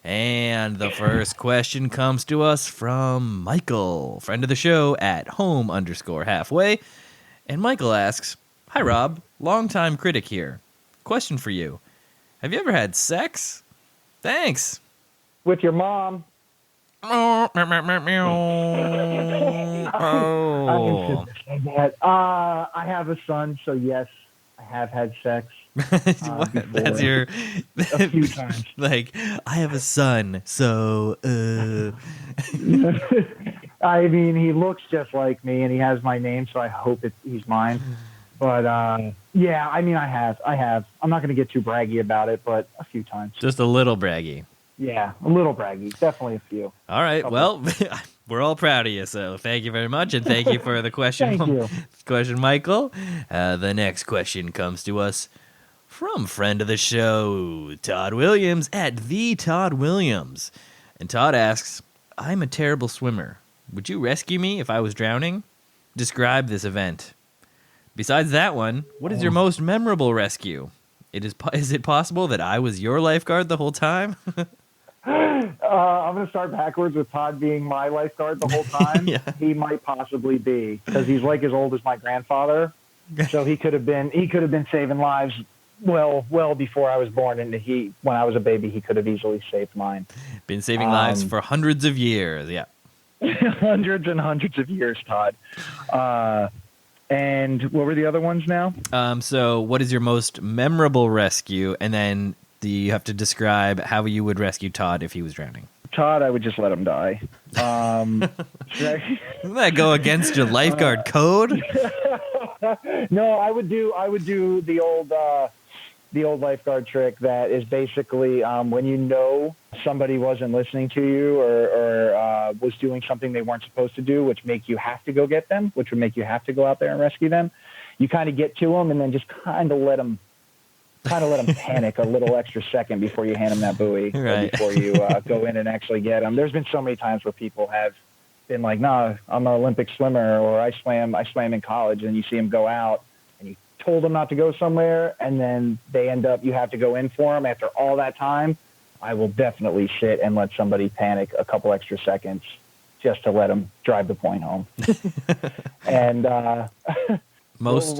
And the first question comes to us from Michael, friend of the show at home_halfway. And Michael asks, "Hi Rob, longtime critic here. Question for you. Have you ever had sex? Thanks." With your mom. Oh. I have a son, so yes, I have had sex. That's your a few times. Like, I have a son, so I mean, he looks just like me, and he has my name, so I hope he's mine. But yeah, I mean, I have. I'm not going to get too braggy about it, but a few times. Just a little braggy. Yeah, a little braggy. Definitely a few. All right. Well, we're all proud of you, so thank you very much, and thank you for the question. Thank you. Question, Michael. The next question comes to us from friend of the show, Todd Williams at the Todd Williams. And Todd asks, "I'm a terrible swimmer. Would you rescue me if I was drowning? Describe this event. Besides that one, what is your most memorable rescue? Is it possible that I was your lifeguard the whole time?" I'm going to start backwards with Todd being my lifeguard the whole time. Yeah. He might possibly be, because he's like as old as my grandfather. So he could have been saving lives well before I was born. And when I was a baby, he could have easily saved mine. Been saving lives for hundreds of years. Yeah. Hundreds and hundreds of years, Todd. And what were the other ones now? So what is your most memorable rescue? And then you have to describe how you would rescue Todd if he was drowning. Todd, I would just let him die. Doesn't that go against your lifeguard code? No, I would do the old lifeguard trick that is basically when you know somebody wasn't listening to you or was doing something they weren't supposed to do, which make you have to go get them, which would make you have to go out there and rescue them. You kind of get to them and then just kind of let them panic a little extra second before you hand them that buoy, right, or before you go in and actually get them. There's been so many times where people have been like, "No, I'm an Olympic swimmer," or I swam in college," and you see them go out and you told them not to go somewhere, and then they end up, you have to go in for them after all that time. I will definitely sit and let somebody panic a couple extra seconds just to let them drive the point home. And most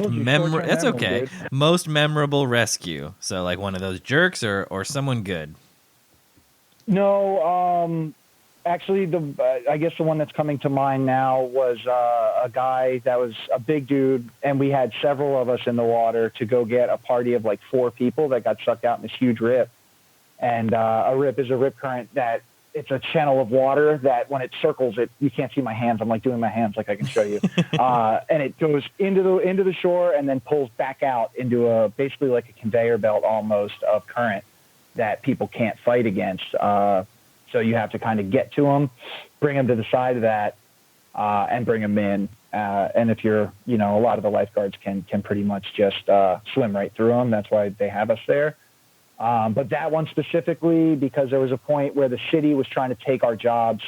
memorable. That's okay. Dude. Most memorable rescue. So like one of those jerks or someone good. No, Actually, I guess the one that's coming to mind now was a guy that was a big dude, and we had several of us in the water to go get a party of like 4 people that got sucked out in this huge rip. And a rip is a rip current that it's a channel of water that when it circles it, you can't see my hands. I'm like doing my hands like I can show you. And it goes into the shore and then pulls back out into basically like a conveyor belt almost of current that people can't fight against. So you have to kind of get to them, bring them to the side of that, and bring them in. And if you're, a lot of the lifeguards can pretty much just swim right through them. That's why they have us there. But that one specifically, because there was a point where the city was trying to take our jobs,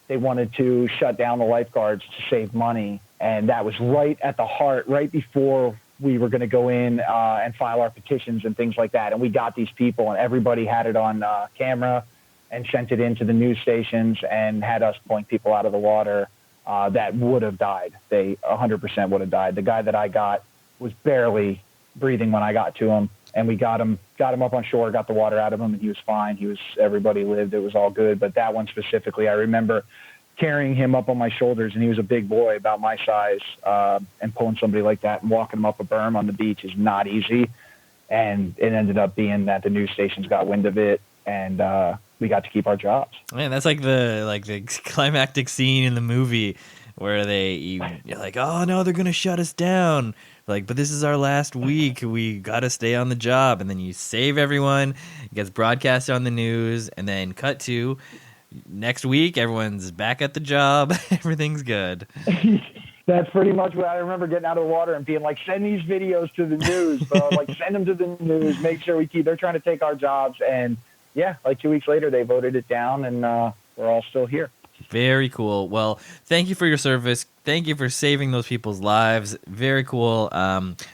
they wanted to shut down the lifeguards to save money. And that was right at the heart, right before we were going to go in and file our petitions and things like that. And we got these people, and everybody had it on camera and sent it into the news stations and had us pulling people out of the water that would have died. They 100% would have died. The guy that I got was barely breathing when I got to him, and we got him up on shore, got the water out of him, and he was fine. Everybody lived. It was all good. But that one specifically, I remember carrying him up on my shoulders, and he was a big boy about my size, and pulling somebody like that and walking him up a berm on the beach is not easy. And it ended up being that the news stations got wind of it, and we got to keep our jobs. Man, that's like the climactic scene in the movie where you're like, oh no, they're gonna shut us down. Like, but this is our last week. We gotta stay on the job, and then you save everyone. It gets broadcast on the news, and then cut to next week. Everyone's back at the job. Everything's good. That's pretty much what I remember, getting out of the water and being like, send these videos to the news, bro. Like, send them to the news. Make sure they're trying to take our jobs. And yeah, like 2 weeks later, they voted it down, and we're all still here. Very cool. Well, thank you for your service. Thank you for saving those people's lives. Very cool.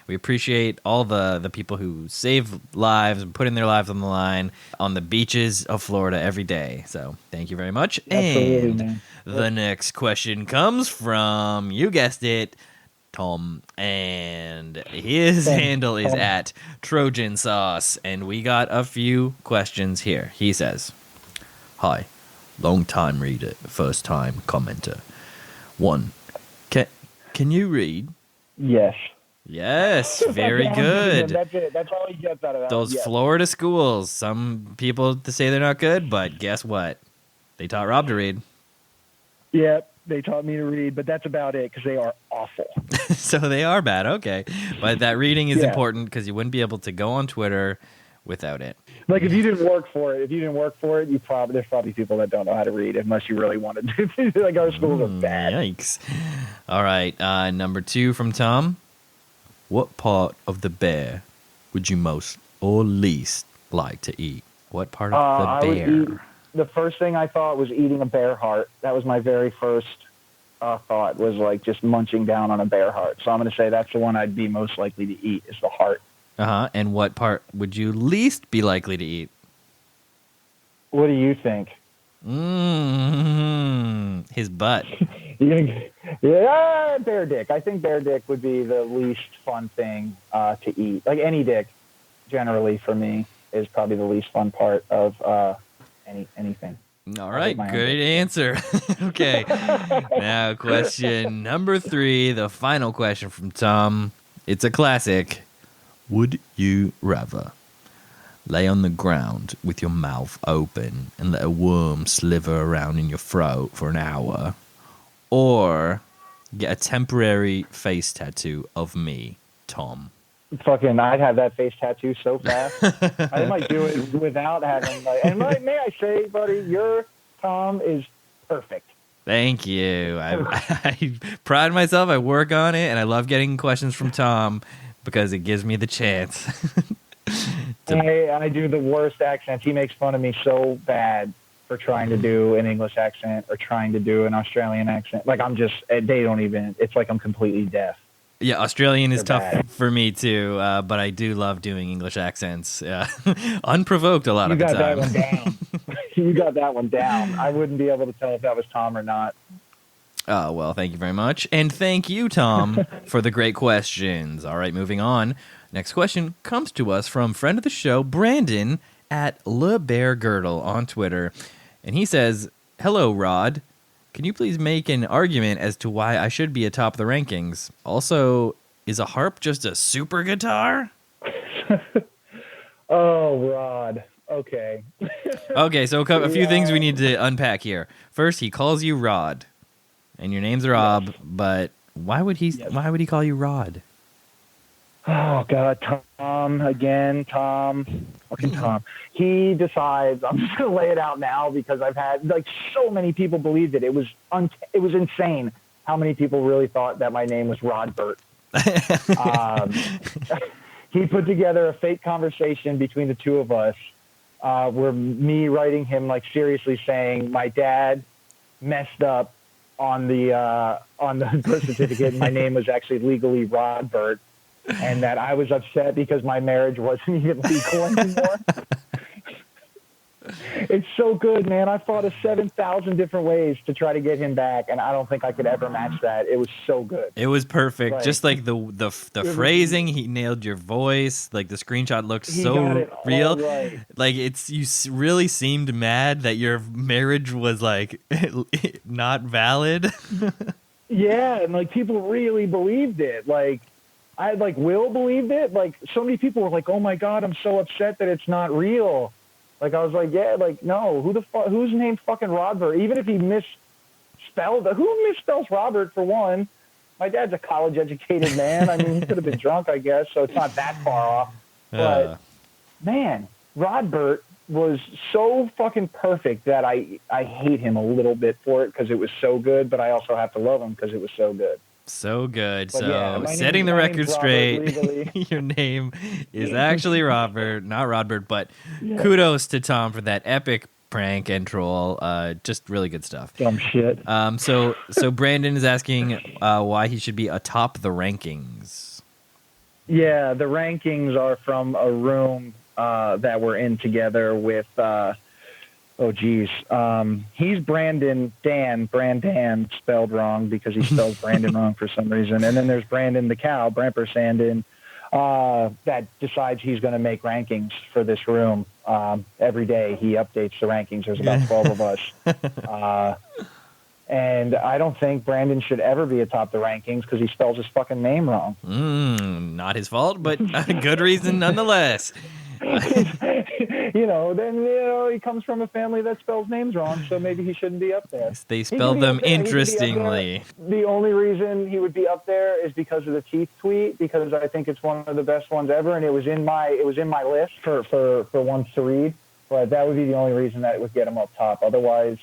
We appreciate all the people who save lives and putting their lives on the line on the beaches of Florida every day. So thank you very much. Absolutely, and man. The next question comes from, you guessed it, Tom, and his handle is at Trojan Sauce, and we got a few questions here. He says, hi, long time reader, first time commenter. 1, can you read? Yes. Yes, very good. That's it. That's all he gets out of that. Those Yes. Florida schools, some people say they're not good, but guess what? They taught Rob to read. Yeah, they taught me to read, but that's about it because they are awful. So they are bad, okay. But that reading is Yeah. important because you wouldn't be able to go on Twitter without it. Like, if you didn't work for it, there's probably people that don't know how to read unless you really wanted to. Like, our schools are bad. Yikes. All right, number 2 from Tom. What part of the bear would you most or least like to eat? What part of the bear? The first thing I thought was eating a bear heart. That was my very first thought, was like just munching down on a bear heart. So I'm going to say that's the one I'd be most likely to eat, is the heart. Uh-huh. And what part would you least be likely to eat? What do you think? His butt. Yeah, bear dick. I think bear dick would be the least fun thing to eat. Like, any dick, generally, for me, is probably the least fun part of anything. All right, good answer. Okay. Now, question number 3, the final question from Tom. It's a classic. Would you rather lay on the ground with your mouth open and let a worm slither around in your throat for an hour, or get a temporary face tattoo of me, Tom? Fucking, I'd have that face tattoo so fast. I might do it without having. And may I say, buddy, your Tom is perfect. Thank you. I pride myself. I work on it, and I love getting questions from Tom because it gives me the chance. I do the worst accents. He makes fun of me so bad for trying to do an English accent or trying to do an Australian accent. Like, they don't even, it's like I'm completely deaf. Yeah, Australian is They're tough bad. for me too, but I do love doing English accents. Unprovoked a lot of the time. You got that one down. You got that one down. I wouldn't be able to tell if that was Tom or not. Oh, well, thank you very much. And thank you, Tom, for the great questions. All right, moving on. Next question comes to us from friend of the show, Brandon, at LeBearGirdle on Twitter. And he says, Hello, Rod. Can you please make an argument as to why I should be atop the rankings? Also, is a harp just a super guitar? Oh, Rod. Okay. Okay, so a few things we Yeah. need to unpack here. First, he calls you Rod, and your name's Rob, but why would he call you Rod? Oh, God, Tom again. Fucking Tom. He decides, I'm just going to lay it out now because I've had, like, so many people believed it. It was insane how many people really thought that my name was Rodbert. He put together a fake conversation between the two of us where me writing him, like, seriously saying my dad messed up on the birth certificate. And my name was actually legally Rodbert. And that I was upset because my marriage wasn't even legal anymore. It's so good, man. I thought of 7,000 different ways to try to get him back, and I don't think I could ever match that. It was so good. It was perfect. Just like the phrasing, he nailed your voice. Like the screenshot looked so real. Right. Like really seemed mad that your marriage was like not valid. Yeah, and like people really believed it. Like Will believed it. Like so many people were like, "Oh my God, I'm so upset that it's not real." Like I was like, "Yeah, like no, who's named fucking Robert? Even if he misspelled, who misspells Robert for one? My dad's a college educated man. I mean, he could have been drunk, I guess, so it's not that far off. But man, Rodbert was so fucking perfect that I hate him a little bit for it because it was so good, but I also have to love him because it was so good. So good. But so yeah, setting the record straight, legally. your name is actually Robert, not Rodbert, but kudos to Tom for that epic prank and troll. Just really good stuff. Dumb shit. So Brandon is asking why he should be atop the rankings. Yeah, the rankings are from a room that we're in together with he's Brandon spelled wrong because he spells Brandon wrong for some reason. And then there's Brandon the cow, Bramper Sandin, that decides he's going to make rankings for this room. Every day he updates the rankings. There's about 12 of us. And I don't think Brandon should ever be atop the rankings because he spells his fucking name wrong. Not his fault, but a good reason nonetheless. He comes from a family that spells names wrong, so maybe he shouldn't be up there. They spell them interestingly. The only reason he would be up there is because of the teeth tweet, because I think it's one of the best ones ever, and it was in my list for ones to read. But that would be the only reason that it would get him up top. Otherwise,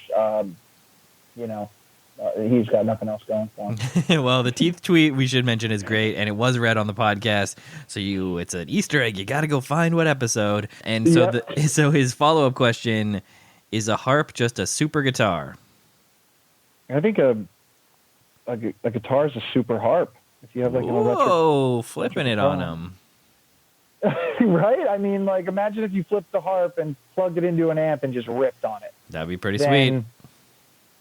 he's got nothing else going for him. Well, the teeth tweet we should mention is great, and it was read on the podcast. So it's an Easter egg. You got to go find what episode. And so so his follow-up question is: a harp just a super guitar? I think a guitar is a super harp. If you have like an electric, flipping it on him. Right? I mean, like imagine if you flipped the harp and plugged it into an amp and just ripped on it. That'd be pretty sweet.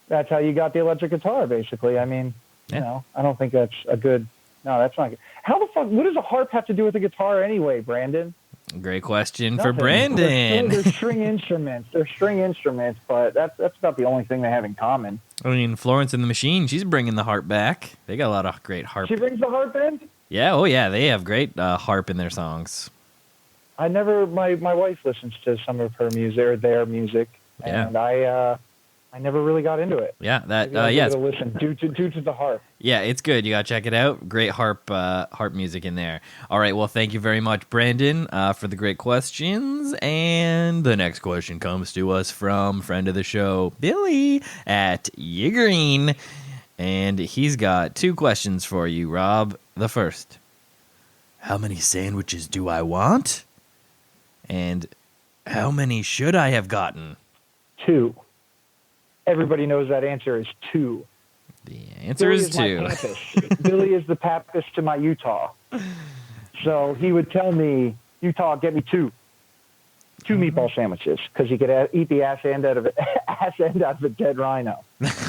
That's how you got the electric guitar, basically. I mean, I don't think that's a good. No, that's not good. How the fuck? What does a harp have to do with a guitar anyway, Brandon? Great question Nothing. for Brandon. They're string instruments. They're string instruments, but that's about the only thing they have in common. I mean, Florence and the Machine, she's bringing the harp back. They got a lot of great harp. She brings the harp in? Yeah, oh yeah, they have great harp in their songs. My wife listens to some of her music or their music, and I never really got into it. Yeah, listen due to the harp. Yeah, it's good. You gotta check it out. Great harp music in there. All right, well, thank you very much, Brandon, for the great questions. And the next question comes to us from friend of the show, Billy at Yegreen, and he's got 2 questions for you, Rob. The first: how many sandwiches do I want? And how many should I have gotten? 2. Everybody knows that answer is 2. The answer is 2. Billy is the Pappas to my Utah. So he would tell me, Utah, get me 2 meatball sandwiches because he could eat the ass end out of a dead rhino.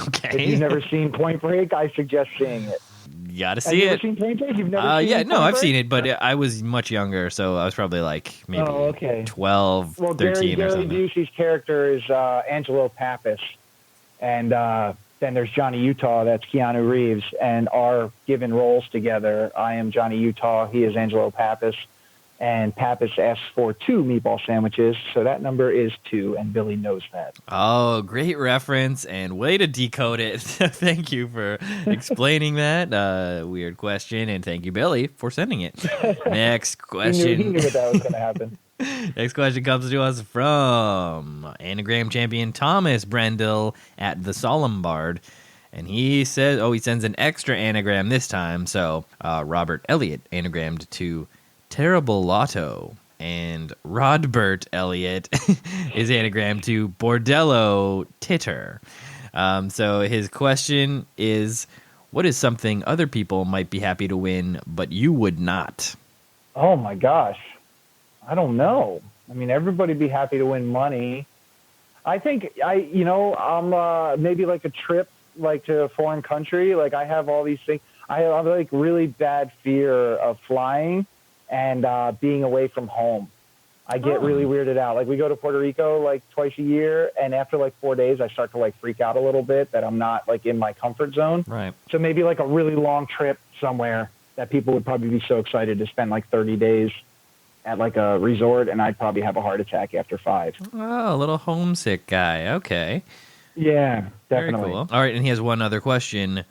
Okay. If you've never seen Point Break, I suggest seeing it. You gotta see it. Have you ever seen Point Break? You've never seen Point Break? I've seen it, but I was much younger, so I was probably like maybe 12, 13 or something. Gary Busey's character is Angelo Pappas. And then there's Johnny Utah, that's Keanu Reeves, and our given roles together. I am Johnny Utah, he is Angelo Pappas, and Pappas asks for 2 meatball sandwiches, so that number is 2, and Billy knows that. Oh, great reference and way to decode it. Thank you for explaining that weird question, and thank you, Billy, for sending it. Next question. He knew that was going to happen. Next question comes to us from anagram champion Thomas Brendel at the Solombard. And he says, he sends an extra anagram this time. So Robert Elliott anagrammed to Terrible Lotto. And Rodbert Elliott is anagrammed to Bordello Titter. So his question is, what is something other people might be happy to win, but you would not? Oh, my gosh. I don't know. I mean, everybody be happy to win money. I think I'm maybe like a trip, like to a foreign country. Like I have all these things. I have like really bad fear of flying and being away from home. I get really weirded out. Like we go to Puerto Rico like twice a year, and after like 4 days, I start to like freak out a little bit that I'm not like in my comfort zone. Right. So maybe like a really long trip somewhere that people would probably be so excited to spend like 30 days at like a resort, and I'd probably have a heart attack after 5. Oh, a little homesick guy. Okay. Yeah, definitely. Very cool. All right, and he has one other question.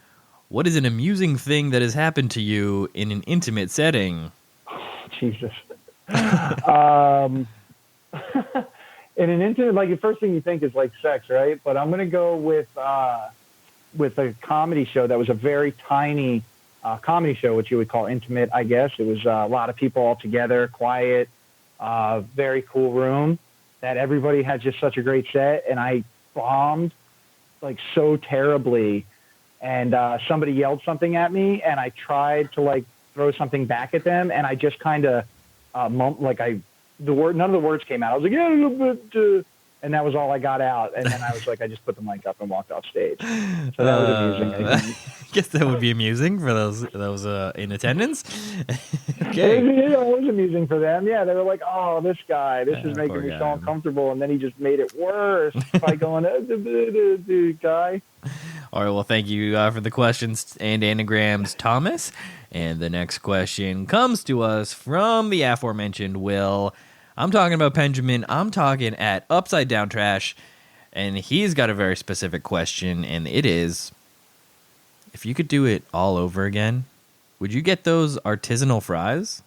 What is an amusing thing that has happened to you in an intimate setting? Jesus. In an intimate, like the first thing you think is like sex, right? But I'm going to go with a comedy show that was a very tiny comedy show, which you would call intimate, I guess. It was a lot of people all together, quiet, very cool room that everybody had just such a great set. And I bombed like so terribly. And somebody yelled something at me, and I tried to like throw something back at them. And I just kind of none of the words came out. I was like, yeah, and that was all I got out. And then I was like, I just put the mic up and walked off stage. So that was amusing. I guess that would be amusing for those in attendance. Okay. It was amusing for them. Yeah, they were like, oh, this guy, this is making me so uncomfortable. And then he just made it worse by going, guy. All right, well, thank you for the questions and anagrams, Thomas. And the next question comes to us from the aforementioned Will. I'm talking about Benjamin. I'm talking at Upside Down Trash. And he's got a very specific question, and it is, if you could do it all over again, would you get those artisanal fries?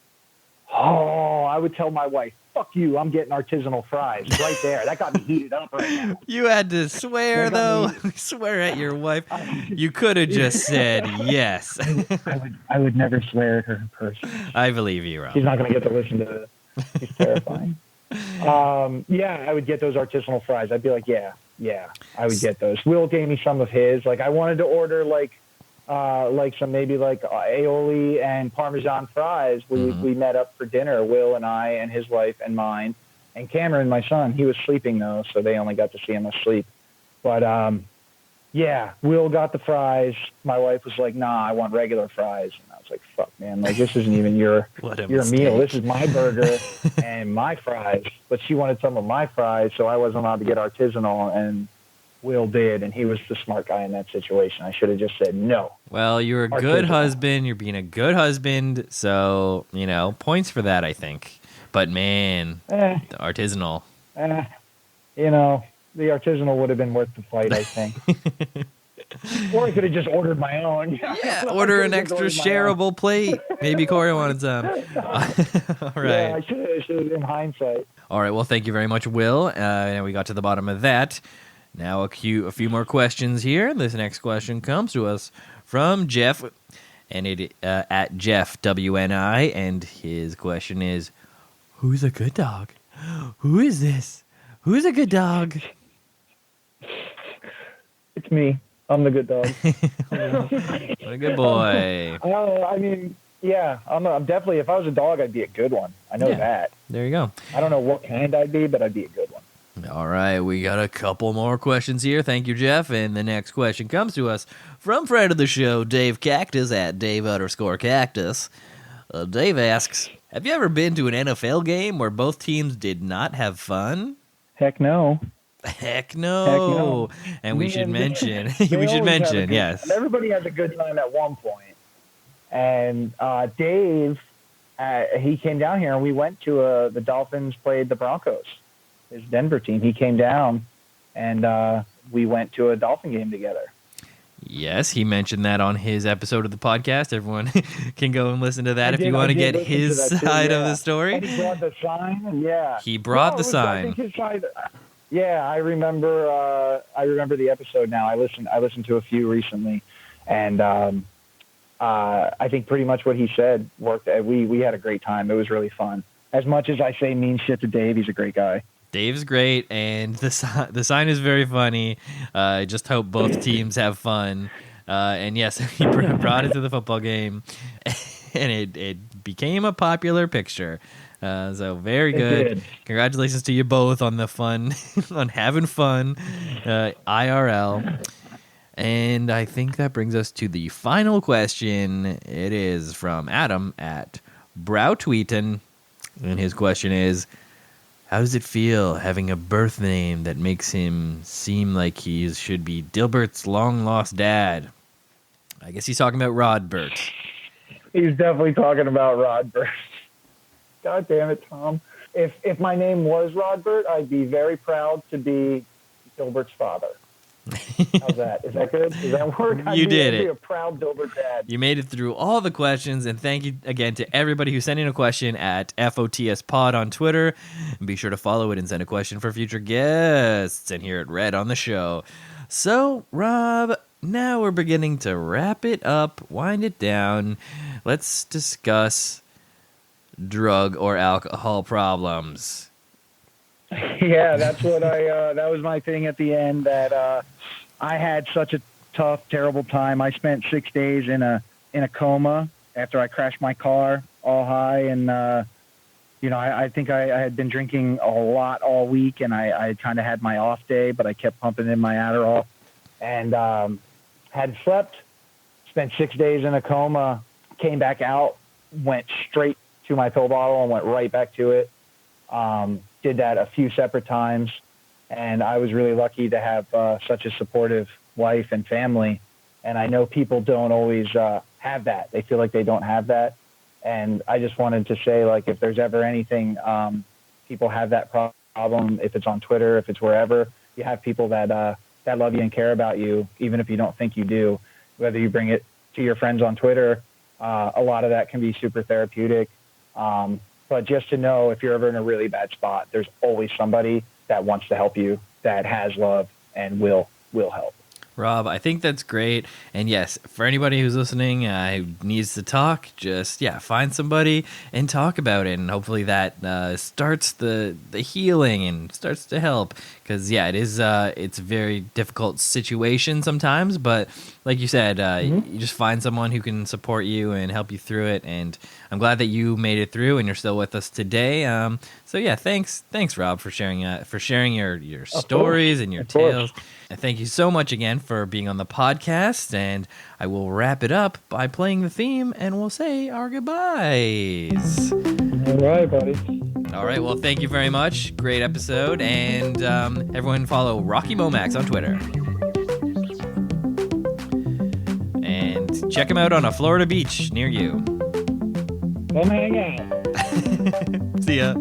Oh, I would tell my wife, fuck you, I'm getting artisanal fries right there. That got me heated up right now. You had to swear, though. Swear at your wife. You could have just said yes. I would never swear at her in person. I believe you, Rob. She's not going to get to listen to this. It's terrifying. Yeah, I would get those artisanal fries. I'd be like, yeah, I would get those. Will gave me some of his. Like, I wanted to order like some maybe like aioli and Parmesan fries. We met up for dinner, Will and I and his wife and mine, and Cameron, my son. He was sleeping though, so they only got to see him asleep. But yeah, Will got the fries. My wife was like, nah, I want regular fries. And I was like, fuck, man, like this isn't even your meal. This is my burger and my fries. But she wanted some of my fries, so I wasn't allowed to get artisanal, and Will did, and he was the smart guy in that situation. I should have just said no. Well, you're a good husband. You're being a good husband, so, points for that, I think. But, man, the artisanal. The artisanal would have been worth the fight, I think. Or I could have just ordered my own. Yeah, order an extra shareable plate. Maybe Corey wanted some. All right. Yeah, I should have in hindsight. All right, well, thank you very much, Will. And we got to the bottom of that. Now a few more questions here. This next question comes to us from Jeff, and it at Jeff WNI, and his question is, "Who's a good dog? Who is this? Who's a good dog?" It's me. I'm the good dog. What a good boy. I mean, yeah, I'm definitely. If I was a dog, I'd be a good one. I know that. There you go. I don't know what kind I'd be, but I'd be a good one. All right, we got a couple more questions here. Thank you, Jeff. And the next question comes to us from friend of the show, Dave Cactus, at Dave_Cactus. Dave asks, have you ever been to an NFL game where both teams did not have fun? Heck no. Heck no. Heck no. And we should mention, yes. And everybody has a good time at one point. And Dave, he came down here, and we went to the Dolphins played the Broncos, his Denver team. He came down, and we went to a Dolphin game together. Yes, he mentioned that on his episode of the podcast. Everyone can go and listen to that if you want to get his side of the story. And he brought the sign, and he brought the sign. I think his side. Yeah, I remember. I remember the episode now. I listened to a few recently, and I think pretty much what he said worked. We had a great time. It was really fun. As much as I say mean shit to Dave, he's a great guy. Dave's great, and the sign is very funny. I just hope both teams have fun. And yes, he brought it to the football game, and it became a popular picture. So very good. Congratulations to you both on the fun, on having fun, IRL. And I think that brings us to the final question. It is from Adam at Browtweeten, and his question is, how does it feel having a birth name that makes him seem like he should be Dilbert's long-lost dad? I guess he's talking about Rod Burt. He's definitely talking about Rod Burt. God damn it, Tom. If my name was Rod Burt, I'd be very proud to be Dilbert's father. How's that? Is that good? Does that work? You did it. I'd be a proud Dilbert dad. You made it through all the questions, and thank you again to everybody who sent in a question at FOTS Pod on Twitter. And be sure to follow it and send a question for future guests and hear it read on the show. So, Rob, now we're beginning to wrap it up, wind it down. Let's discuss drug or alcohol problems. Yeah, that's what that was my thing at the end, that I had such a tough, terrible time. I spent 6 days in a coma after I crashed my car all high. And, I think I had been drinking a lot all week, and I kind of had my off day, but I kept pumping in my Adderall, and hadn't slept, spent 6 days in a coma, came back out, went straight to my pill bottle and went right back to it. Did that a few separate times, and I was really lucky to have such a supportive wife and family. And I know people don't always have that. They feel like they don't have that. And I just wanted to say, like, if there's ever anything, people have that problem, if it's on Twitter, if it's wherever, you have people that love you and care about you, even if you don't think you do. Whether you bring it to your friends on Twitter, a lot of that can be super therapeutic. But just to know, if you're ever in a really bad spot, there's always somebody that wants to help you, that has love and will help. Rob, I think that's great. And yes, for anybody who's listening who needs to talk, just, find somebody and talk about it. And hopefully that starts the healing and starts to help. Because, it's a very difficult situation sometimes. But like you said, you just find someone who can support you and help you through it. And I'm glad that you made it through and you're still with us today. Thanks, Rob, for sharing your stories and your tales. And thank you so much again for being on the podcast. And I will wrap it up by playing the theme, and we'll say our goodbyes. All right, buddy. All right, well, thank you very much. Great episode. And everyone follow Rocky Momax on Twitter. And check him out on a Florida beach near you. Come hang out. See ya.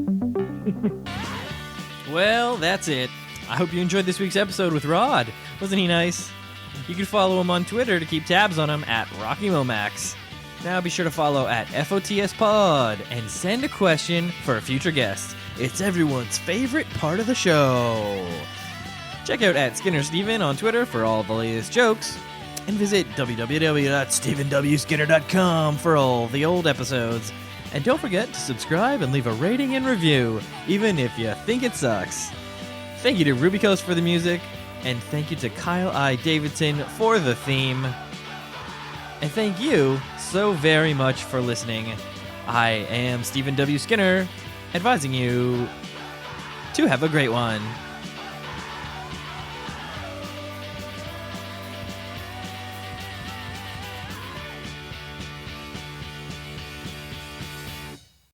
Well, that's it. I hope you enjoyed this week's episode with Rod. Wasn't he nice? You can follow him on Twitter to keep tabs on him at Rocky Momax. Now be sure to follow at FOTS Pod and send a question for a future guest. It's everyone's favorite part of the show. Check out at Skinner Steven on Twitter for all the latest jokes. And visit www.stevenwskinner.com for all the old episodes. And don't forget to subscribe and leave a rating and review, even if you think it sucks. Thank you to Ruby Coast for the music, and thank you to Kyle I. Davidson for the theme. And thank you so very much for listening. I am Stephen W. Skinner, advising you to have a great one.